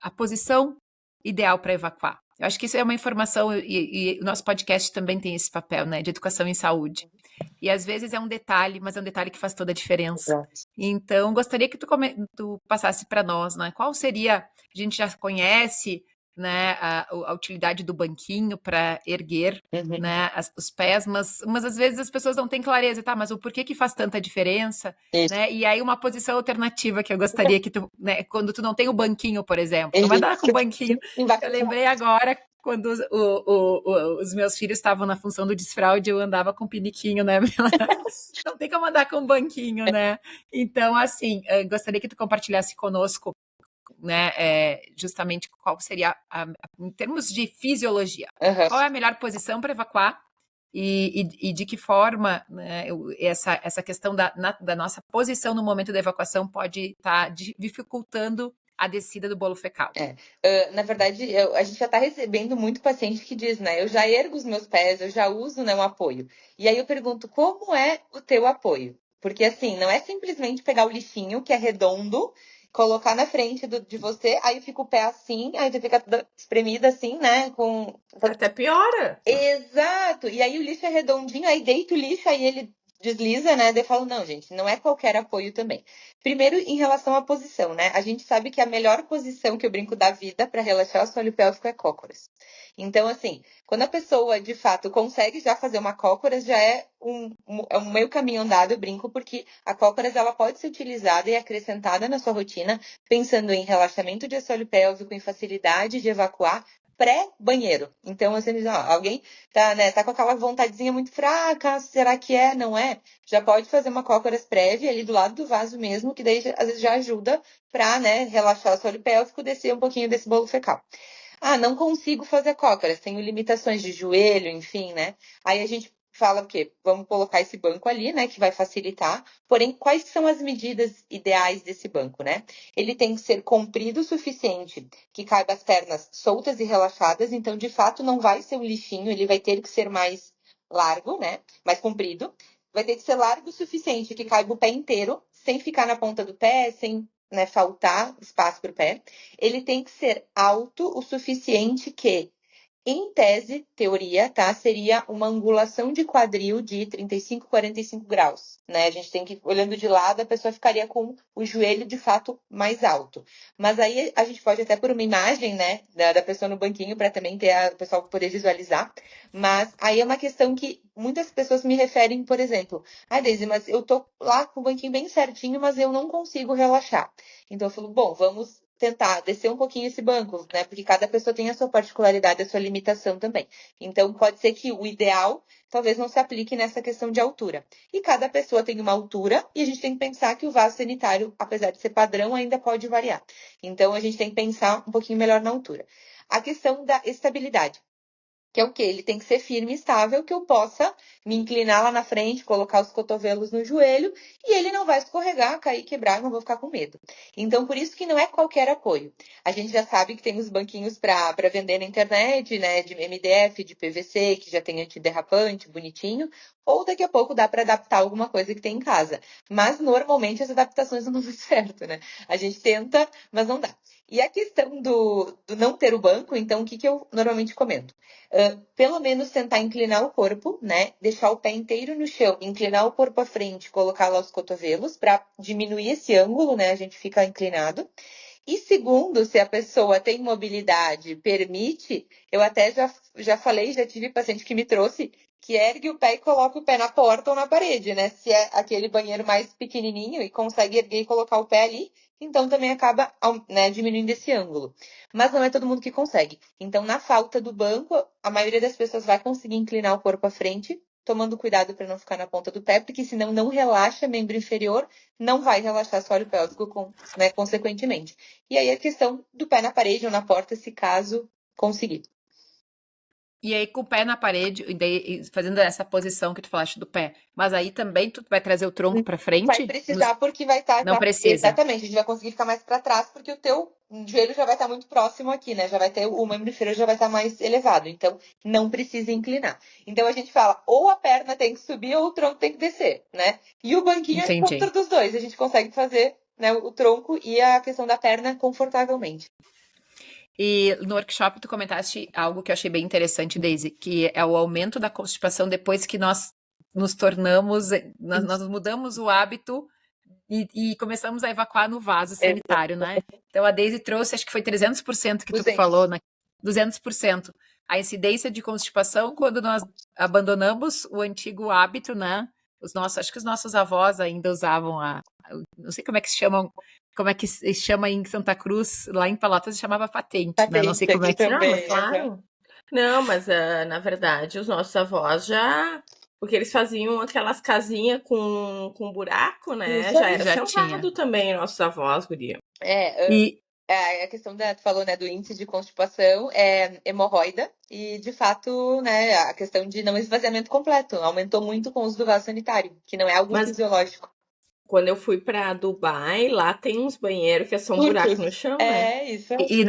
a posição ideal para evacuar. Eu acho que isso é uma informação e o nosso podcast também tem esse papel, né, de educação em saúde. E às vezes é um detalhe, mas é um detalhe que faz toda a diferença. Então, gostaria que tu passasse para nós, né? Qual seria, a gente já conhece, né, a utilidade do banquinho para erguer, né, os pés, mas às vezes as pessoas não têm clareza, tá? Mas o porquê que faz tanta diferença, né? E aí uma posição alternativa que eu gostaria que tu, né, quando tu não tem o banquinho, por exemplo, não vai dar com o banquinho. Eu lembrei agora quando os meus filhos estavam na função do desfraude, eu andava com piniquinho, né? Não tem como andar com banquinho, né? Então, assim, gostaria que tu compartilhasse conosco, né, justamente qual seria, em termos de fisiologia, qual é a melhor posição para evacuar e de que forma, né, essa questão da nossa posição no momento da evacuação pode estar dificultando a descida do bolo fecal. Na verdade, a gente já está recebendo muito paciente que diz, né? Eu já ergo os meus pés, eu já uso, né, um apoio. E aí eu pergunto, como é o teu apoio? Porque assim, não é simplesmente pegar o lixinho, que é redondo, colocar na frente de você, aí fica o pé assim, aí você fica toda espremida assim, né? Até piora. Exato! E aí o lixo é redondinho, aí deita o lixo, aí ele desliza, né? Daí eu falo, não, gente, não é qualquer apoio também. Primeiro, em relação à posição, né? A gente sabe que a melhor posição que eu brinco da vida para relaxar o assoalho pélvico é cócoras. Então, assim, quando a pessoa, de fato, consegue já fazer uma cócoras, já é um meio caminho andado, eu brinco, porque a cócoras, ela pode ser utilizada e acrescentada na sua rotina, pensando em relaxamento de assoalho pélvico, em facilidade de evacuar, pré-banheiro. Então, assim, alguém tá com aquela vontadezinha muito fraca, será que é? Não é? Já pode fazer uma cócoras prévia ali do lado do vaso mesmo, que daí às vezes já ajuda para, né, relaxar o assoalho pélvico, descer um pouquinho desse bolo fecal. Não consigo fazer cócoras, tenho limitações de joelho, enfim, né? Aí a gente fala o quê? Vamos colocar esse banco ali, né, que vai facilitar. Porém, quais são as medidas ideais desse banco, né? Ele tem que ser comprido o suficiente que caiba as pernas soltas e relaxadas, então, de fato, não vai ser um lixinho, ele vai ter que ser mais largo, né, mais comprido. Vai ter que ser largo o suficiente que caiba o pé inteiro, sem ficar na ponta do pé, sem, né, faltar espaço para o pé. Ele tem que ser alto o suficiente que, em tese, teoria, tá? Seria uma angulação de quadril de 35, 45 graus, né? A gente tem que, olhando de lado, a pessoa ficaria com o joelho, de fato, mais alto. Mas aí a gente pode até por uma imagem, né, da pessoa no banquinho, para também ter o pessoal poder visualizar. Mas aí é uma questão que muitas pessoas me referem, por exemplo, Daisy, mas eu tô lá com o banquinho bem certinho, mas eu não consigo relaxar. Então eu falo, bom, vamos tentar descer um pouquinho esse banco, né? Porque cada pessoa tem a sua particularidade, a sua limitação também. Então, pode ser que o ideal talvez não se aplique nessa questão de altura. E cada pessoa tem uma altura e a gente tem que pensar que o vaso sanitário, apesar de ser padrão, ainda pode variar. Então, a gente tem que pensar um pouquinho melhor na altura. A questão da estabilidade. Que é o quê? Ele tem que ser firme e estável, que eu possa me inclinar lá na frente, colocar os cotovelos no joelho, e ele não vai escorregar, cair, quebrar, não vou ficar com medo. Então, por isso que não é qualquer apoio. A gente já sabe que tem os banquinhos para vender na internet, né, de MDF, de PVC, que já tem antiderrapante, bonitinho, ou daqui a pouco dá para adaptar alguma coisa que tem em casa. Mas, normalmente, as adaptações não dão certo, né? A gente tenta, mas não dá. E a questão do não ter o banco, então, o que eu normalmente comento? Pelo menos tentar inclinar o corpo, né? Deixar o pé inteiro no chão, inclinar o corpo à frente, colocar lá os cotovelos para diminuir esse ângulo, né? A gente fica inclinado. E segundo, se a pessoa tem mobilidade, permite, eu até já falei, já tive paciente que me trouxe, que ergue o pé e coloca o pé na porta ou na parede, né? Se é aquele banheiro mais pequenininho e consegue erguer e colocar o pé ali, então também acaba, né, diminuindo esse ângulo. Mas não é todo mundo que consegue. Então, na falta do banco, a maioria das pessoas vai conseguir inclinar o corpo à frente, tomando cuidado para não ficar na ponta do pé, porque senão não relaxa membro inferior, não vai relaxar assoalho pélvico, né, consequentemente. E aí a questão do pé na parede ou na porta, se caso conseguir. E aí, com o pé na parede, e daí, fazendo essa posição que tu falaste do pé, mas aí também tu vai trazer o tronco para frente? Vai precisar, porque vai estar... Não precisa. Exatamente, a gente vai conseguir ficar mais para trás, porque o teu joelho já vai estar muito próximo aqui, né? Já vai ter, o membro inferior já vai estar mais elevado, então não precisa inclinar. Então a gente fala, ou a perna tem que subir ou o tronco tem que descer, né? E o banquinho é contra dos dois, a gente consegue fazer, né, o tronco e a questão da perna confortavelmente. E no workshop tu comentaste algo que eu achei bem interessante, Daisy, que é o aumento da constipação depois que nós nos tornamos, nós mudamos o hábito e começamos a evacuar no vaso sanitário, né? Então a Daisy trouxe, acho que foi 300% que tu falou, né? 200%. A incidência de constipação quando nós abandonamos o antigo hábito, né? Acho que os nossos avós ainda usavam não sei como é que se chamam, como é que se chama em Santa Cruz, lá em Pelotas se chamava patente, né? Não sei como é que também, claro. Não, mas na verdade os nossos avós já. Porque eles faziam aquelas casinhas com buraco, né? Isso Já aí. era Já tinha. sentado também, nossos avós, guria. E, A questão tu falou, né, do índice de constipação é hemorroida e, de fato, né, a questão de não esvaziamento completo aumentou muito com o uso do vaso sanitário, que não é algo Mas fisiológico. quando eu fui pra Dubai, lá tem uns banheiros que é só um buraco no Curtos. chão, né? É, isso aí.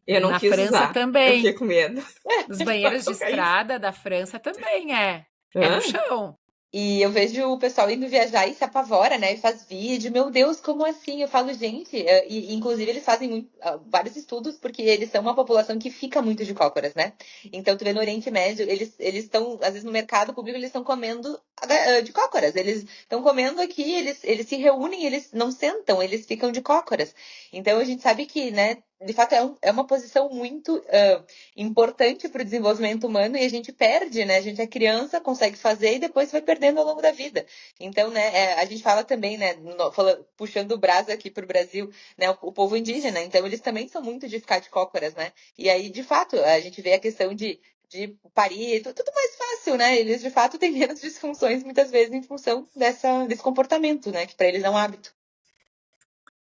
Eu não na quis França usar. Eu fiquei também. com medo. Nos De banheiros de colocar isso. estrada da França também é. É no Hã? chão. E eu vejo o pessoal indo viajar e se apavora, né? E faz vídeo. Meu Deus, como assim? Eu falo, gente, e inclusive eles fazem vários estudos porque eles são uma população que fica muito de cócoras, né? Então tu vê no Oriente Médio, eles estão, às vezes no mercado público, eles estão comendo de cócoras. Eles estão comendo aqui, eles se reúnem, eles não sentam, eles ficam de cócoras. Então a gente sabe que, né? De fato, é uma posição muito importante para o desenvolvimento humano e a gente perde, né? A gente é criança, consegue fazer e depois vai perdendo ao longo da vida. Então, né, a gente fala também, né, puxando o brasa aqui para o Brasil, né, o povo indígena, então eles também são muito de ficar de cócoras, né? E aí, de fato, a gente vê a questão de parir, tudo mais fácil, né? Eles, de fato, têm menos disfunções, muitas vezes, em função desse comportamento, né? Que para eles é um hábito.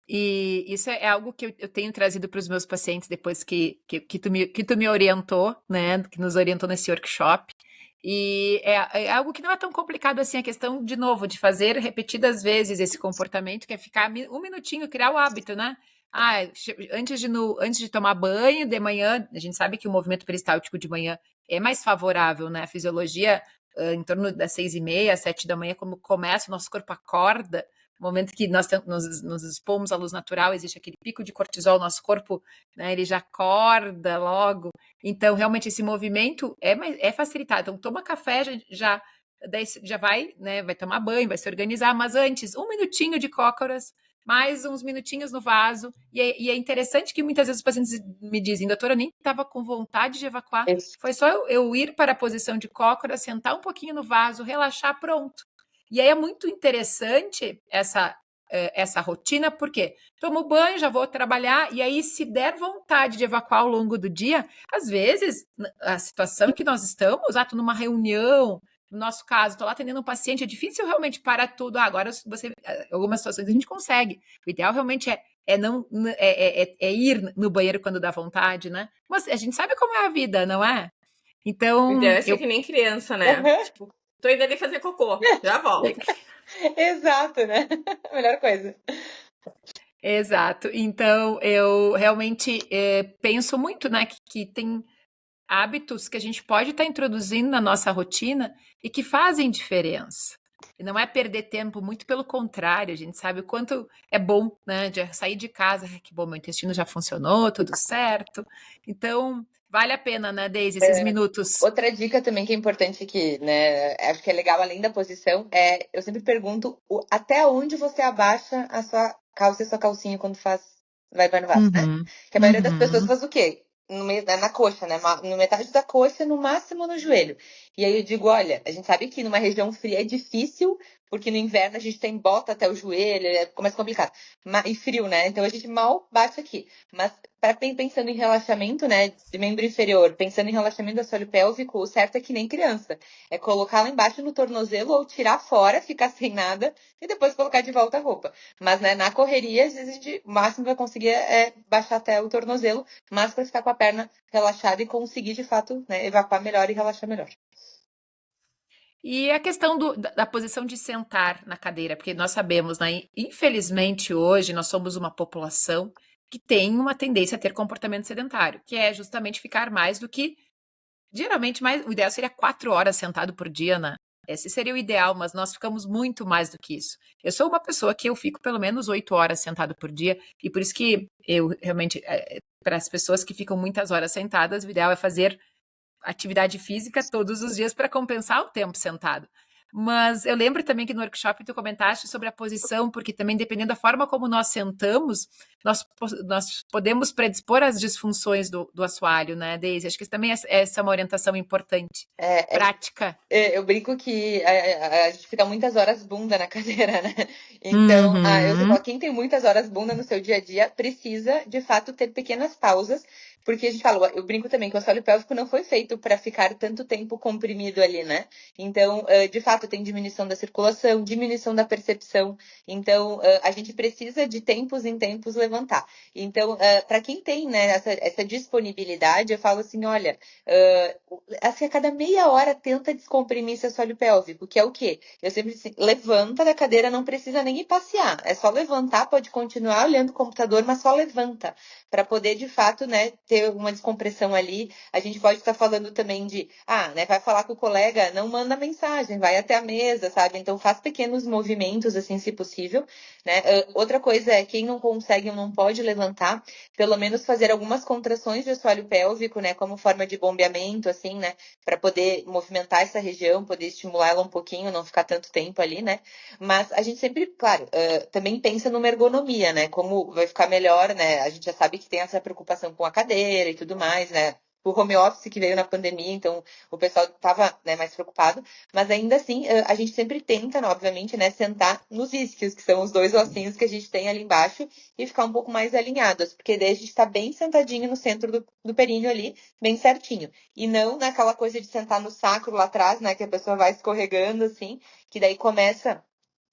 E isso é algo que eu tenho trazido para os meus pacientes depois que tu me orientou, né? Que nos orientou nesse workshop. E é algo que não é tão complicado assim, a questão, de novo, de fazer repetidas vezes esse comportamento, que é ficar um minutinho, criar o hábito, né? Ah, antes de tomar banho de manhã, a gente sabe que o movimento peristáltico de manhã é mais favorável, né? A fisiologia, em torno das 6h30, 7 da manhã, como começa, o nosso corpo acorda. No momento que nós nos expomos à luz natural, existe aquele pico de cortisol, nosso corpo, né, ele já acorda logo. Então, realmente, esse movimento é facilitado. Então, toma café, daí já vai, né, vai tomar banho, vai se organizar, mas antes, um minutinho de cócoras, mais uns minutinhos no vaso. E é interessante que muitas vezes os pacientes me dizem, doutora, eu nem estava com vontade de evacuar, Isso. foi só eu ir para a posição de cócoras, sentar um pouquinho no vaso, relaxar, pronto. E aí é muito interessante essa rotina, porque tomo banho, já vou trabalhar, e aí, se der vontade de evacuar ao longo do dia, às vezes, a situação em que nós estamos, tô numa reunião, no nosso caso, estou lá atendendo um paciente, é difícil realmente parar tudo. Agora, algumas situações a gente consegue. O ideal realmente é ir no banheiro quando dá vontade, né? Mas a gente sabe como é a vida, não é? O Então, ideal é ser que nem criança, né? Uhum. Tipo, tô indo ali fazer cocô, já volto. Exato, né? Melhor coisa. Exato. Então, eu realmente penso muito, né, que tem hábitos que a gente pode estar introduzindo na nossa rotina e que fazem diferença. E não é perder tempo, muito pelo contrário, a gente sabe o quanto é bom, né, de sair de casa, que bom, meu intestino já funcionou, tudo certo. Então, vale a pena, né, Deise, esses minutos. Outra dica também que é importante que, né, acho que é legal além da posição, eu sempre pergunto até onde você abaixa a sua calça e a sua calcinha quando vai no vaso, né? Uhum, Que a maioria das pessoas uhum. faz o quê? No meio, na coxa, né? No metade da coxa, no máximo no joelho. E aí eu digo, olha, a gente sabe que numa região fria é difícil, porque no inverno a gente tem bota até o joelho, fica mais complicado. E frio, né? Então a gente mal bate aqui. Mas pensando em relaxamento, né, de membro inferior, pensando em relaxamento do assoalho pélvico, o certo é que nem criança. É colocar lá embaixo no tornozelo ou tirar fora, ficar sem nada e depois colocar de volta a roupa. Mas, né, na correria, às vezes o máximo que vai conseguir baixar até o tornozelo, mas para ficar com a perna relaxada e conseguir, de fato, né, evacuar melhor e relaxar melhor. E a questão da posição de sentar na cadeira, porque nós sabemos, né? Infelizmente, hoje nós somos uma população que tem uma tendência a ter comportamento sedentário, que é justamente ficar mais do que. Geralmente, o ideal seria 4 horas sentado por dia, né? Esse seria o ideal, mas nós ficamos muito mais do que isso. Eu sou uma pessoa que eu fico pelo menos 8 horas sentado por dia, e por isso que eu realmente, para as pessoas que ficam muitas horas sentadas, o ideal é fazer atividade física todos os dias para compensar o tempo sentado. Mas eu lembro também que no workshop tu comentaste sobre a posição, porque também dependendo da forma como nós sentamos, nós podemos predispor às disfunções do assoalho, né, Deise? Acho que também essa é uma orientação importante, prática. Eu brinco que a gente fica muitas horas bunda na cadeira, né? Então, eu Uhum. falo, quem tem muitas horas bunda no seu dia a dia precisa, de fato, ter pequenas pausas porque a gente fala, eu brinco também que o assoalho pélvico não foi feito para ficar tanto tempo comprimido ali, né? Então, de fato, tem diminuição da circulação, diminuição da percepção. Então, a gente precisa de tempos em tempos levantar. Então, para quem tem, né, essa disponibilidade, eu falo assim, olha, assim, a cada meia hora tenta descomprimir esse assoalho pélvico, que é o quê? Eu sempre assim, levanta da cadeira, não precisa nem ir passear. É só levantar, pode continuar olhando o computador, mas só levanta. Para poder, de fato, né, ter uma descompressão ali. A gente pode estar falando também de, né, vai falar com o colega, não manda mensagem, vai até a mesa, sabe? Então faz pequenos movimentos, assim, se possível, né? Outra coisa é, quem não consegue ou não pode levantar, pelo menos fazer algumas contrações de assoalho pélvico, né, como forma de bombeamento, assim, né, para poder movimentar essa região, poder estimular ela um pouquinho, não ficar tanto tempo ali, né? Mas a gente sempre, claro, também pensa numa ergonomia, né? Como vai ficar melhor, né? A gente já sabe que tem essa preocupação com a cadeira e tudo mais, né? O home office que veio na pandemia, então o pessoal estava, né, mais preocupado, mas ainda assim a gente sempre tenta, né, obviamente, né, sentar nos isquios, que são os dois ossinhos que a gente tem ali embaixo, e ficar um pouco mais alinhados, porque daí a gente está bem sentadinho no centro do períneo ali, bem certinho. E não naquela coisa de sentar no sacro lá atrás, né, que a pessoa vai escorregando assim, que daí começa,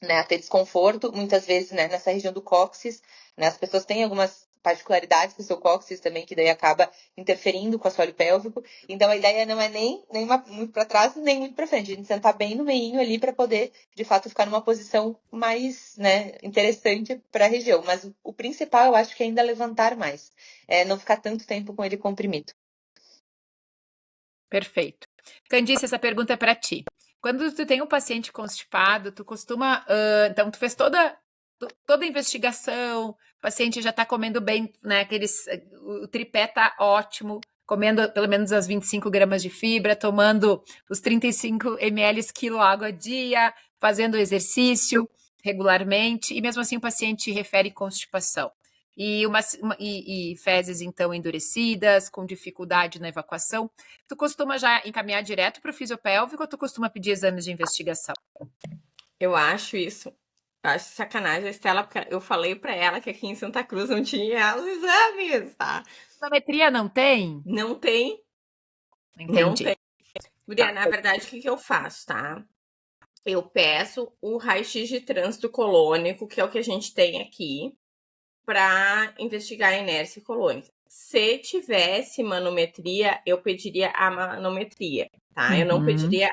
né, a ter desconforto, muitas vezes, né, nessa região do cóccix, né, as pessoas têm algumas particularidades do seu cóccix também, que daí acaba interferindo com o assoalho pélvico. Então, a ideia não é nem muito para trás, nem muito para frente. A gente sentar bem no meinho ali para poder, de fato, ficar numa posição mais, né, interessante para a região. Mas o principal, eu acho que é ainda levantar mais. Não ficar tanto tempo com ele comprimido. Perfeito. Candice, essa pergunta é para ti. Quando tu tem um paciente constipado, tu costuma... então, tu fez toda a investigação, o paciente já está comendo bem, né? O tripé tá ótimo, comendo pelo menos as 25 gramas de fibra, tomando os 35 ml quilo água a dia, fazendo exercício regularmente, e mesmo assim o paciente refere constipação. E fezes, então, endurecidas, com dificuldade na evacuação. Tu costuma já encaminhar direto para o fisiopélvico ou tu costuma pedir exames de investigação? Eu acho isso. Acho sacanagem a Estela, porque eu falei pra ela que aqui em Santa Cruz não tinha os exames, tá? Tometria não tem? Não tem, não Entendi. tem. Guria, na verdade, o que eu faço, tá? Eu peço o raio-x de trânsito colônico, que é o que a gente tem aqui, para investigar a inércia colônica. Se tivesse manometria, eu pediria a manometria, tá? Eu não pediria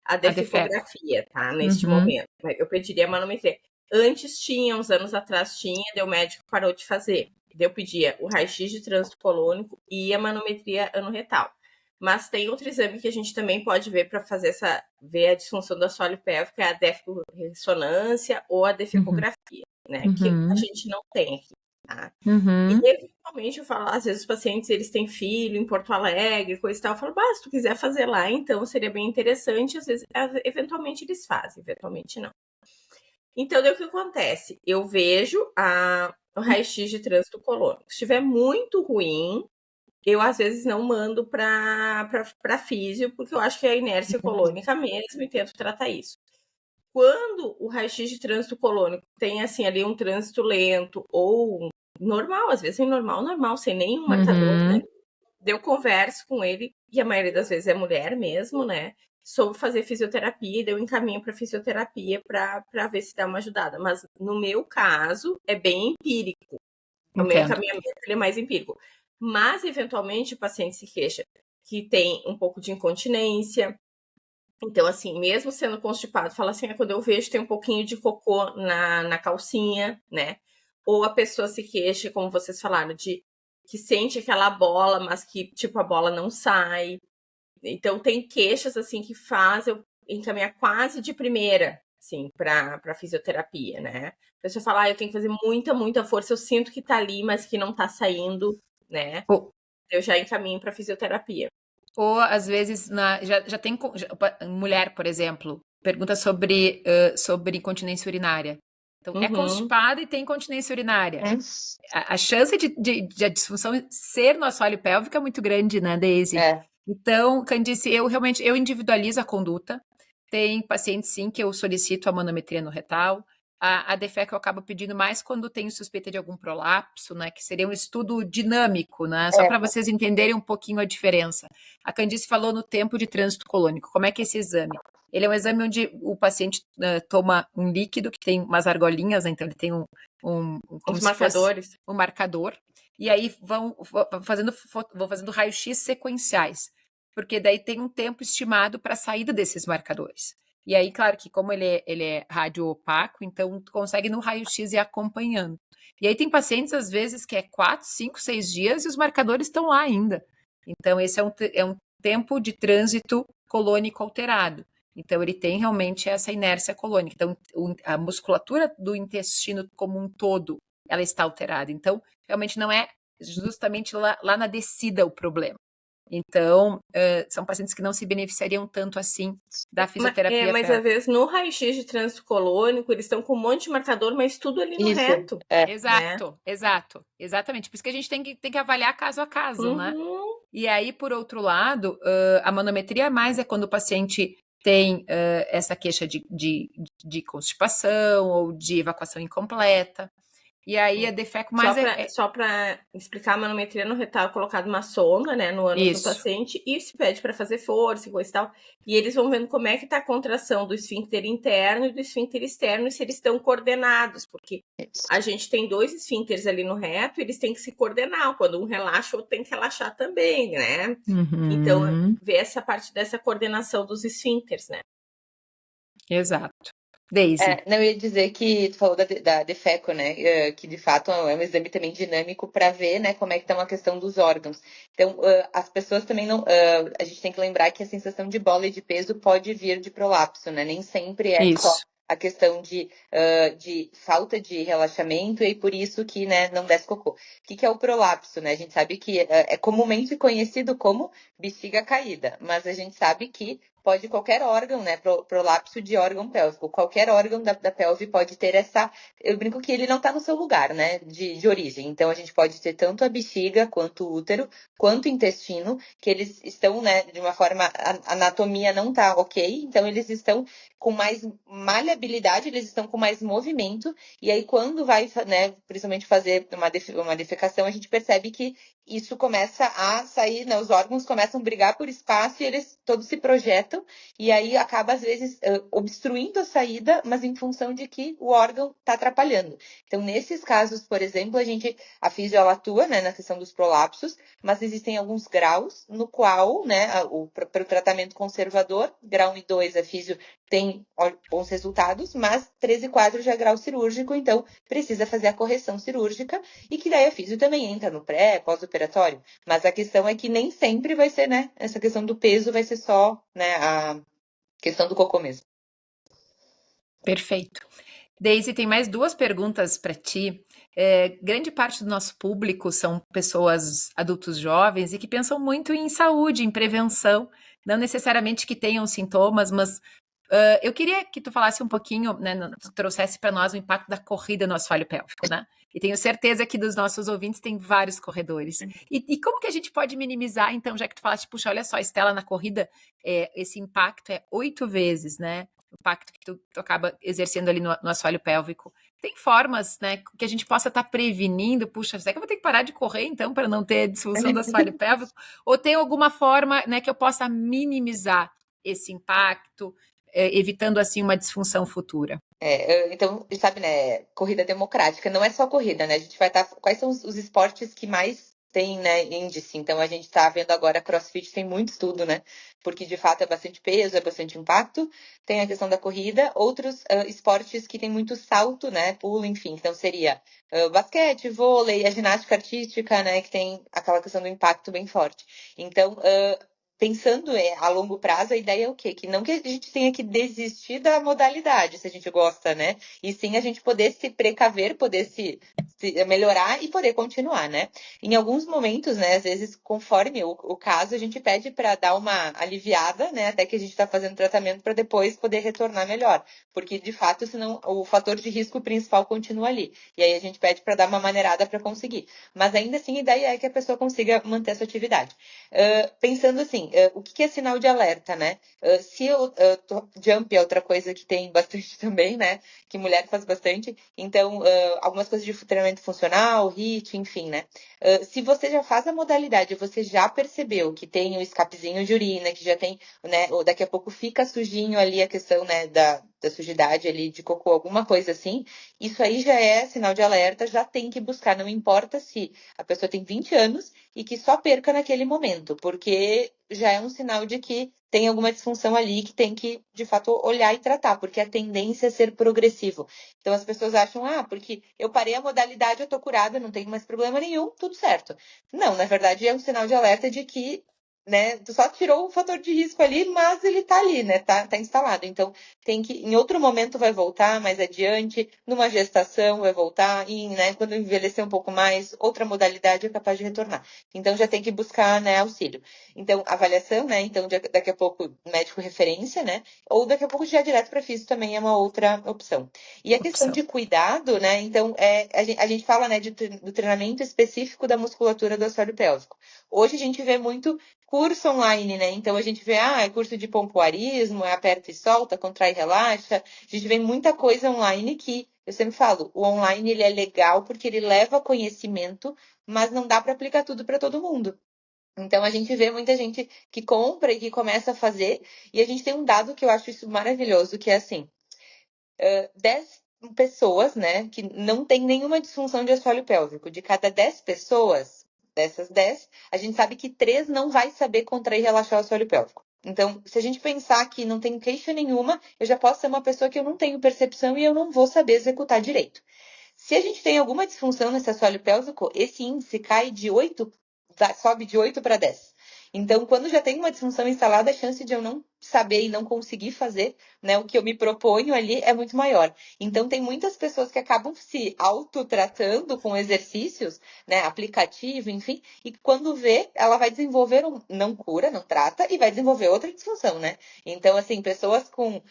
a defecografia, tá? Neste momento. Eu pediria a manometria. Antes tinha, uns anos atrás tinha, daí o médico parou de fazer. Daí eu pedia o raio-x de trânsito colônico e a manometria anorretal. Mas tem outro exame que a gente também pode ver para ver a disfunção do assoalho pélvico, é a defecorressonância ou a defecografia, né? Que a gente não tem aqui, tá? E eventualmente eu falo, às vezes os pacientes, eles têm filho em Porto Alegre, coisa e tal, eu falo, se tu quiser fazer lá, então seria bem interessante, às vezes, eventualmente eles fazem, eventualmente não. Então, daí o que acontece? Eu vejo o raio-x de trânsito colônico. Se estiver muito ruim, eu às vezes não mando para físio, porque eu acho que é a inércia colônica mesmo e tento tratar isso. Quando o raio-x de trânsito colônico tem assim ali um trânsito lento ou normal, às vezes é normal, sem nenhum marcador, né? Eu converso com ele, e a maioria das vezes é mulher mesmo, né? Sobre fazer fisioterapia, e eu encaminho para fisioterapia para ver se dá uma ajudada. Mas no meu caso, é bem empírico. O meu encaminhamento ele é mais empírico. Mas, eventualmente, o paciente se queixa que tem um pouco de incontinência. Então, assim, mesmo sendo constipado, fala assim, quando eu vejo tem um pouquinho de cocô na calcinha, né? Ou a pessoa se queixa, como vocês falaram, de que sente aquela bola, mas que, tipo, a bola não sai. Então, tem queixas, assim, que faz eu encaminhar quase de primeira, assim, para fisioterapia, né? A pessoa fala, eu tenho que fazer muita força, eu sinto que tá ali, mas que não tá saindo, né? Eu já encaminho para fisioterapia. Ou, às vezes, já tem mulher, por exemplo, pergunta sobre incontinência urinária. Então, é constipada e tem incontinência urinária. A chance de a disfunção ser no assoalho pélvico é muito grande, né, Daisy? Então, Candice, eu individualizo a conduta. Tem pacientes, sim, que eu solicito a manometria no retal. a DFECO acaba pedindo mais quando tem suspeita de algum prolapso, né? Que seria um estudo dinâmico, né? Só para vocês entenderem um pouquinho a diferença. A Candice falou no tempo de trânsito colônico. Como é que é esse exame? Ele é um exame onde o paciente toma um líquido que tem umas argolinhas, né? Então ele tem como Os se fosse marcadores. um marcador, e aí vão fazendo raio-x sequenciais, porque daí tem um tempo estimado para a saída desses marcadores. E aí, claro que como ele é radioopaco, então tu consegue no raio-x ir acompanhando. E aí tem pacientes, às vezes, que é 4, 5, 6 dias e os marcadores estão lá ainda. Então, esse é um tempo de trânsito colônico alterado. Então, ele tem realmente essa inércia colônica. Então, a musculatura do intestino como um todo, ela está alterada. Então, realmente não é justamente lá na descida o problema. Então, são pacientes que não se beneficiariam tanto assim da fisioterapia. Mas às vezes no raio-x de trânsito colônico, eles estão com um monte de marcador, mas tudo ali no reto. Exatamente. Por isso que a gente tem que avaliar caso a caso, né? Uhum. E aí, por outro lado, a manometria mais é quando o paciente tem essa queixa de constipação ou de evacuação incompleta. E aí a DFECO mais Só para explicar, a manometria no retal é colocado uma sonda, né, no ânus do paciente e se pede para fazer força e coisa e tal. E eles vão vendo como é que está a contração do esfíncter interno e do esfíncter externo e se eles estão coordenados, porque a gente tem 2 esfíncteres ali no reto, eles têm que se coordenar. Quando um relaxa, o outro tem que relaxar também, né? Uhum. Então, ver essa parte dessa coordenação dos esfíncteres, né? Exato. Daisy. Não, eu ia dizer que tu falou da DFECO, né? Que de fato é um exame também dinâmico para ver, né, como é que está uma questão dos órgãos. Então, as pessoas também não. A gente tem que lembrar que a sensação de bola e de peso pode vir de prolapso, né? Nem sempre é só a questão de falta de relaxamento e por isso que, né, não desce cocô. O que é o prolapso, né? A gente sabe que é comumente conhecido como bexiga caída, mas a gente sabe que pode qualquer órgão, né, prolapso de órgão pélvico, qualquer órgão da pelve pode ter eu brinco que ele não está no seu lugar, né, de origem, então a gente pode ter tanto a bexiga, quanto o útero, quanto o intestino, que eles estão, né, de uma forma, a anatomia não tá ok, então eles estão com mais maleabilidade, eles estão com mais movimento, e aí quando vai, né, principalmente fazer uma defecação, a gente percebe que isso começa a sair, né, os órgãos começam a brigar por espaço e eles todos se projetam, e aí acaba, às vezes, obstruindo a saída, mas em função de que o órgão está atrapalhando. Então, nesses casos, por exemplo, a físio ela atua, né, na questão dos prolapsos, mas existem alguns graus no qual, né, para o tratamento conservador, grau 1 e 2, a físio tem bons resultados, mas 3 e 4 já é grau cirúrgico, então precisa fazer a correção cirúrgica, e que daí a físio também entra no pós-operatório. Mas a questão é que nem sempre vai ser, né, essa questão do peso vai ser só, né, a questão do cocô mesmo. Perfeito. Daisy, tem mais 2 perguntas para ti. Grande parte do nosso público são pessoas adultos jovens e que pensam muito em saúde, em prevenção, não necessariamente que tenham sintomas, mas eu queria que tu falasse um pouquinho, né, tu trouxesse para nós o impacto da corrida no assoalho pélvico, né? E tenho certeza que dos nossos ouvintes tem vários corredores. E como que a gente pode minimizar, então, já que tu falaste, puxa, olha só, Estela, na corrida, esse impacto é 8 vezes, né? O impacto que tu acaba exercendo ali no assoalho pélvico. Tem formas, né, que a gente possa estar prevenindo, puxa, será que eu vou ter que parar de correr, então, para não ter disfunção do assoalho pélvico? Ou tem alguma forma, né, que eu possa minimizar esse impacto, evitando, assim, uma disfunção futura? Então, sabe, né, corrida democrática, não é só corrida, né, a gente vai estar, quais são os esportes que mais tem, né, índice, então a gente está vendo agora CrossFit tem muito estudo, né, porque de fato é bastante peso, é bastante impacto, tem a questão da corrida, outros esportes que tem muito salto, né, pulo, enfim, então seria basquete, vôlei, a ginástica artística, né, que tem aquela questão do impacto bem forte, então pensando a longo prazo, a ideia é o quê? Que não que a gente tenha que desistir da modalidade, se a gente gosta, né? E sim a gente poder se precaver, poder se melhorar e poder continuar, né? Em alguns momentos, né? Às vezes, conforme o caso, a gente pede para dar uma aliviada, né? Até que a gente está fazendo tratamento para depois poder retornar melhor. Porque, de fato, senão o fator de risco principal continua ali. E aí a gente pede para dar uma maneirada para conseguir. Mas ainda assim, a ideia é que a pessoa consiga manter a sua atividade. Pensando assim, assim, o que é sinal de alerta, né? Se jump é outra coisa que tem bastante também, né? Que mulher faz bastante. Então, algumas coisas de treinamento funcional, HIIT, enfim, né? Se você já faz a modalidade, você já percebeu que tem o escapezinho de urina, que já tem, né? Ou daqui a pouco fica sujinho ali a questão, né? Da sujidade ali de cocô, alguma coisa assim. Isso aí já é sinal de alerta, já tem que buscar. Não importa se a pessoa tem 20 anos e que só perca naquele momento, porque já é um sinal de que tem alguma disfunção ali que tem que, de fato, olhar e tratar, porque a tendência é ser progressivo. Então as pessoas acham, porque eu parei a modalidade, eu tô curada, não tenho mais problema nenhum, tudo certo. Não, na verdade é um sinal de alerta de que, né, tu só tirou o fator de risco ali, mas ele tá ali, né, tá instalado. Então tem que, em outro momento vai voltar, mais adiante, numa gestação vai voltar, e, né, quando envelhecer um pouco mais, outra modalidade é capaz de retornar. Então já tem que buscar, né, auxílio. Então, avaliação, né? Então, daqui a pouco, médico referência, né? Ou daqui a pouco já direto para físio também é uma outra opção. E a questão de cuidado, né? Então, a gente fala, né, do treinamento específico da musculatura do assoalho pélvico. Hoje a gente vê muito curso online, né? Então a gente vê, é curso de pompoarismo, é aperta e solta, contrai e relaxa. A gente vê muita coisa online que, eu sempre falo, o online ele é legal porque ele leva conhecimento, mas não dá para aplicar tudo para todo mundo. Então a gente vê muita gente que compra e que começa a fazer, e a gente tem um dado que eu acho isso maravilhoso, que é assim, 10 pessoas, né, que não tem nenhuma disfunção de assoalho pélvico. De cada 10 pessoas, dessas 10, a gente sabe que 3 não vai saber contrair e relaxar o assoalho pélvico. Então, se a gente pensar que não tem queixa nenhuma, eu já posso ser uma pessoa que eu não tenho percepção e eu não vou saber executar direito. Se a gente tem alguma disfunção nesse assoalho pélvico, esse índice cai de 8, sobe de 8 para 10. Então, quando já tem uma disfunção instalada, a chance de eu não saber e não conseguir fazer, né, o que eu me proponho ali é muito maior. Então, tem muitas pessoas que acabam se autotratando com exercícios, né, aplicativo, enfim, e quando vê, ela vai desenvolver, não cura, não trata, e vai desenvolver outra disfunção, né? Então, assim, pessoas com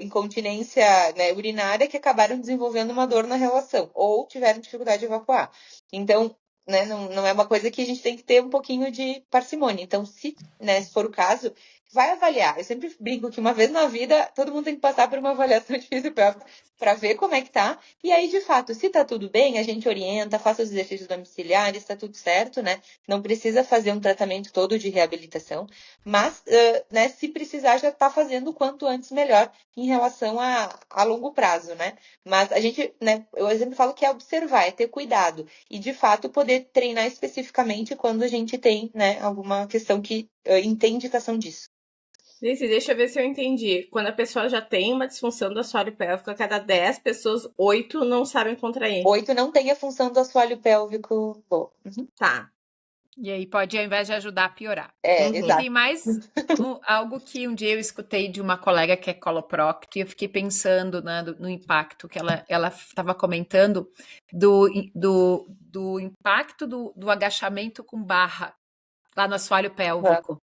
incontinência, né, urinária que acabaram desenvolvendo uma dor na relação, ou tiveram dificuldade de evacuar. Então, né, não é uma coisa que a gente tem que ter um pouquinho de parcimônia. Então, se for o caso, vai avaliar. Eu sempre brinco que uma vez na vida, todo mundo tem que passar por uma avaliação de fisioterapia para ver como é que tá. E aí, de fato, se tá tudo bem, a gente orienta, faça os exercícios domiciliares, tá tudo certo, né? Não precisa fazer um tratamento todo de reabilitação. Mas, né, se precisar, já tá fazendo o quanto antes melhor em relação a longo prazo, né? Mas a gente, né, eu sempre falo que é observar, é ter cuidado. E, de fato, poder treinar especificamente quando a gente tem, né, alguma questão que tem indicação disso. Deixa eu ver se eu entendi. Quando a pessoa já tem uma disfunção do assoalho pélvico, a cada 10 pessoas, 8 não sabem contrair. 8 não tem a função do assoalho pélvico. Uhum. Tá. E aí pode, ao invés de ajudar, a piorar. Exato. E tem mais algo que um dia eu escutei de uma colega que é coloprocto e eu fiquei pensando, né, no impacto que ela estava comentando do impacto do agachamento com barra lá no assoalho pélvico.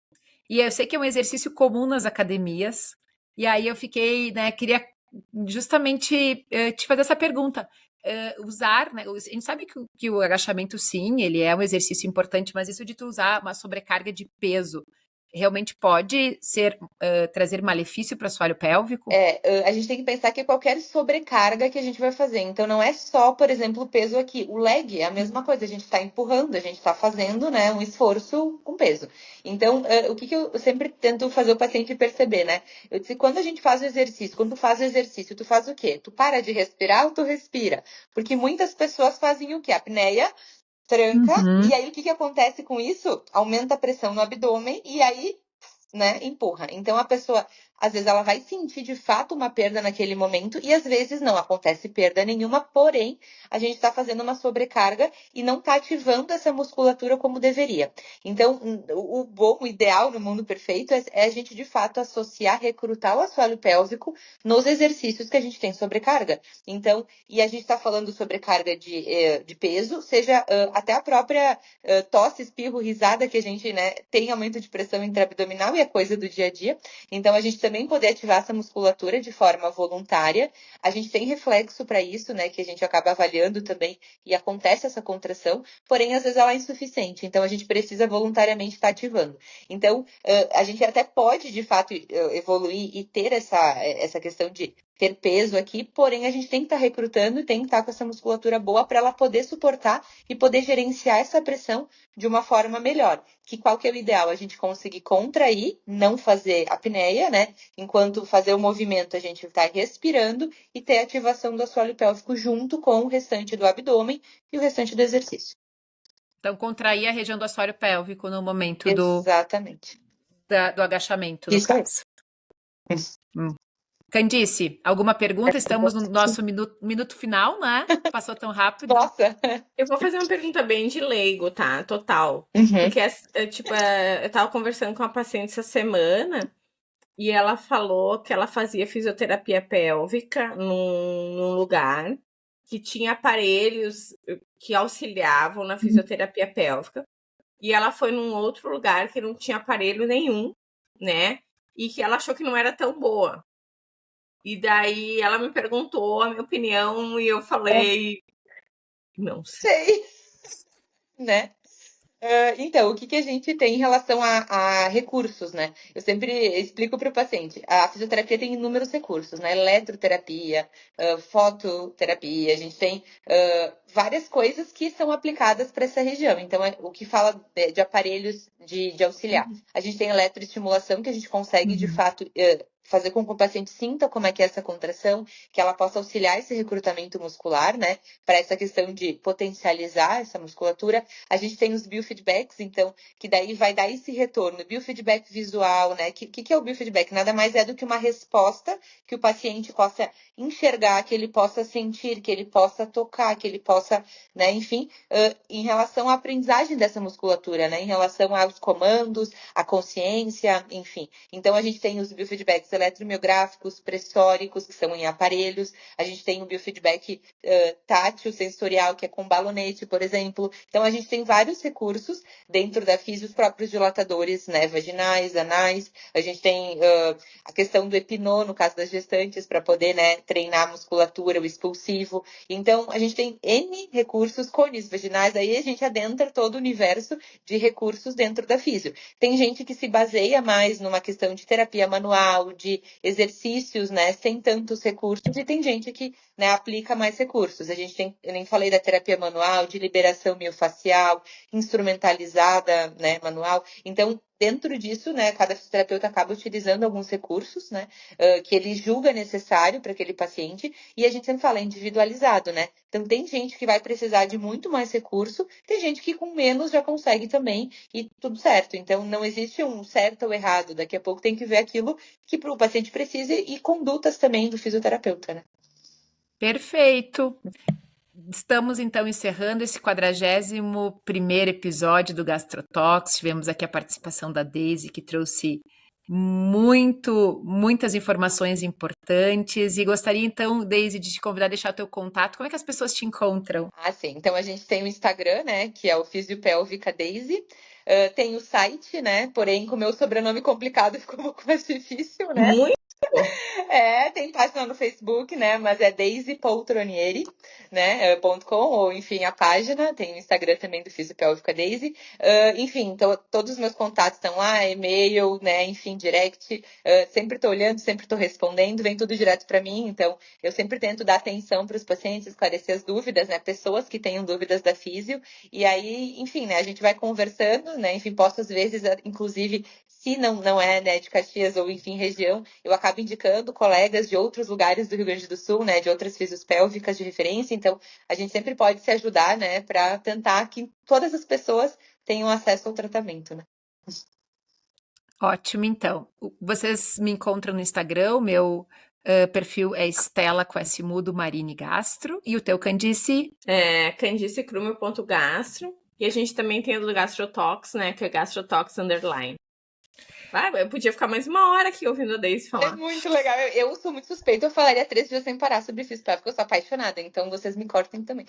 E eu sei que é um exercício comum nas academias, e aí eu fiquei, né, queria justamente te fazer essa pergunta. Usar, né, a gente sabe que o agachamento, sim, ele é um exercício importante, mas isso de tu usar uma sobrecarga de peso realmente pode trazer malefício para o assoalho pélvico? A gente tem que pensar que qualquer sobrecarga que a gente vai fazer. Então, não é só, por exemplo, o peso aqui. O leg é a mesma coisa. A gente está empurrando, a gente está fazendo, né, um esforço com peso. Então, o que eu sempre tento fazer o paciente perceber, né? Eu disse, quando a gente faz o exercício, quando tu faz o exercício, tu faz o quê? Tu para de respirar ou tu respira? Porque muitas pessoas fazem o quê? Apneia, tranca, e aí o que acontece com isso? Aumenta a pressão no abdômen e aí, né, empurra. Então a pessoa, às vezes ela vai sentir de fato uma perda naquele momento e às vezes não acontece perda nenhuma, porém a gente está fazendo uma sobrecarga e não está ativando essa musculatura como deveria. Então o ideal no mundo perfeito é a gente de fato associar, recrutar o assoalho pélvico nos exercícios que a gente tem sobrecarga. Então, e a gente está falando sobrecarga de peso, seja até a própria tosse, espirro, risada que a gente, né, tem aumento de pressão intraabdominal e é coisa do dia a dia. Então, a gente também poder ativar essa musculatura de forma voluntária. A gente tem reflexo para isso, né, que a gente acaba avaliando também e acontece essa contração, porém às vezes ela é insuficiente, então a gente precisa voluntariamente estar ativando. Então, a gente até pode, de fato, evoluir e ter essa questão de ter peso aqui, porém a gente tem que estar recrutando e tem que estar com essa musculatura boa para ela poder suportar e poder gerenciar essa pressão de uma forma melhor. Qual que é o ideal? A gente conseguir contrair, não fazer apneia, né? Enquanto fazer o movimento a gente está respirando e ter a ativação do assoalho pélvico junto com o restante do abdômen e o restante do exercício. Então, contrair a região do assoalho pélvico no momento Exatamente. do agachamento, no Isso aí. caso. Candice, alguma pergunta? Estamos no nosso minuto final, né? Passou tão rápido. Nossa! Eu vou fazer uma pergunta bem de leigo, tá? Total. Uhum. Porque, eu tava conversando com uma paciente essa semana e ela falou que ela fazia fisioterapia pélvica num lugar que tinha aparelhos que auxiliavam na fisioterapia pélvica. E ela foi num outro lugar que não tinha aparelho nenhum, né? E que ela achou que não era tão boa. E daí ela me perguntou a minha opinião e eu falei, não sei. Né? Então, o que a gente tem em relação a recursos, né? Eu sempre explico para o paciente. A fisioterapia tem inúmeros recursos, né? Eletroterapia, fototerapia, a gente tem várias coisas que são aplicadas para essa região. Então, o que fala de aparelhos de auxiliar. A gente tem eletroestimulação, que a gente consegue, de fato, fazer com que o paciente sinta como é que é essa contração, que ela possa auxiliar esse recrutamento muscular, né? Para essa questão de potencializar essa musculatura. A gente tem os biofeedbacks, então, que daí vai dar esse retorno. Biofeedback visual, né? O que é o biofeedback? Nada mais é do que uma resposta que o paciente possa enxergar, que ele possa sentir, que ele possa tocar, que ele possa, né? Enfim, em relação à aprendizagem dessa musculatura, né? Em relação aos comandos, à consciência, enfim. Então, a gente tem os biofeedbacks eletromiográficos, pressóricos, que são em aparelhos. A gente tem o biofeedback tátil, sensorial, que é com balonete, por exemplo. Então, a gente tem vários recursos dentro da físio, os próprios dilatadores, né, vaginais, anais. A gente tem a questão do epinô, no caso das gestantes, para poder, né, treinar a musculatura, o expulsivo. Então, a gente tem N recursos, cones vaginais, aí a gente adentra todo o universo de recursos dentro da físio. Tem gente que se baseia mais numa questão de terapia manual, de exercícios, né, sem tantos recursos, e tem gente que, né, aplica mais recursos. A gente tem, eu nem falei da terapia manual, de liberação miofacial, instrumentalizada, né, manual. Então, dentro disso, né, cada fisioterapeuta acaba utilizando alguns recursos, né, que ele julga necessário para aquele paciente, e a gente sempre fala individualizado, né? Então, tem gente que vai precisar de muito mais recurso, tem gente que com menos já consegue também, e tudo certo. Então, não existe um certo ou errado. Daqui a pouco tem que ver aquilo que o paciente precisa e condutas também do fisioterapeuta, né? Perfeito. Estamos, então, encerrando esse 41º episódio do GastroTalks. Tivemos aqui a participação da Daisy, que trouxe muitas informações importantes. E gostaria, então, Daisy, de te convidar a deixar o teu contato. Como é que as pessoas te encontram? Ah, sim. Então, a gente tem o Instagram, né, que é o Fisiopélvica Daisy. Tem o site, né, porém, com o meu sobrenome complicado ficou um pouco mais difícil, né? Muito. Tem página no Facebook, né? Mas é Daisy Poltronieri, né? .com, ou enfim, a página. Tem o Instagram também do Fisiopélvica Daisy. Enfim, então, todos os meus contatos estão lá, e-mail, né? Enfim, direct. Sempre tô olhando, sempre tô respondendo, vem tudo direto para mim. Então, eu sempre tento dar atenção para os pacientes, esclarecer as dúvidas, né? Pessoas que tenham dúvidas da físio. E aí, enfim, né? A gente vai conversando, né? Enfim, posso às vezes, inclusive, se não é, né, de Caxias ou, enfim, região, eu acabo indicando colegas de outros lugares do Rio Grande do Sul, né, de outras físios pélvicas de referência. Então, a gente sempre pode se ajudar, né, para tentar que todas as pessoas tenham acesso ao tratamento, né. Ótimo, então. Vocês me encontram no Instagram, o meu perfil é Estela com S mudo Marine Gastro, e o teu, Candice? É candicecrumer.gastro. E a gente também tem o do GastroTalks, né, que é GastroTalks _. Eu podia ficar mais uma hora aqui ouvindo a Daisy falar. É muito legal. Eu sou muito suspeita. Eu falaria 3 dias sem parar sobre físio pélvico, porque eu sou apaixonada. Então, vocês me cortem também.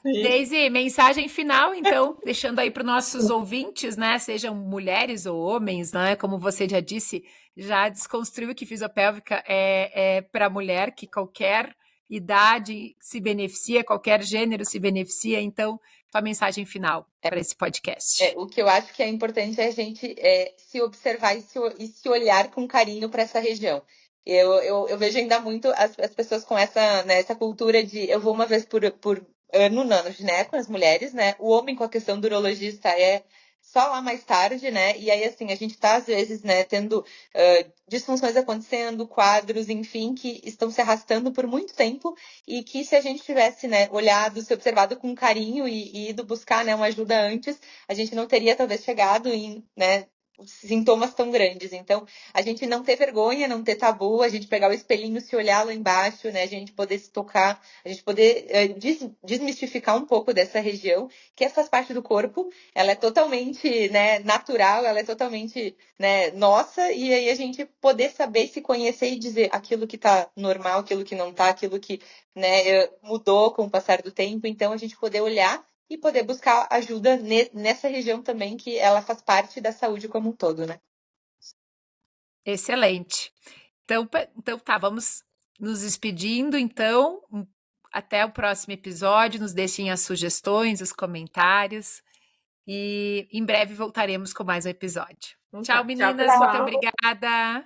Daisy, mensagem final, então, deixando aí para os nossos ouvintes, né? Sejam mulheres ou homens, né? Como você já disse, já desconstruiu que fisiopélvica é para mulher, que qualquer idade se beneficia, qualquer gênero se beneficia. Então, tua mensagem final para esse podcast. O que eu acho que é importante é a gente se observar e se olhar com carinho para essa região. Eu vejo ainda muito as pessoas com essa cultura de eu vou uma vez por ano no gineco, as mulheres, né? O homem com a questão do urologista é só lá mais tarde, né? E aí, assim, a gente tá, às vezes, né, tendo disfunções acontecendo, quadros, enfim, que estão se arrastando por muito tempo e que se a gente tivesse, né, olhado, se observado com carinho e ido buscar, né, uma ajuda antes, a gente não teria, talvez, chegado em, né, sintomas tão grandes. Então, a gente não ter vergonha, não ter tabu, a gente pegar o espelhinho, se olhar lá embaixo, né, a gente poder se tocar, a gente poder desmistificar um pouco dessa região, que faz parte do corpo, ela é totalmente, né, natural, ela é totalmente, né, nossa, e aí a gente poder saber se conhecer e dizer aquilo que tá normal, aquilo que não tá, aquilo que, né, mudou com o passar do tempo. Então, a gente poder olhar e poder buscar ajuda nessa região também, que ela faz parte da saúde como um todo, né? Excelente. Então tá, vamos nos despedindo, então. Até o próximo episódio. Nos deixem as sugestões, os comentários. E em breve voltaremos com mais um episódio. Tchau, meninas. Tchau, muito obrigada.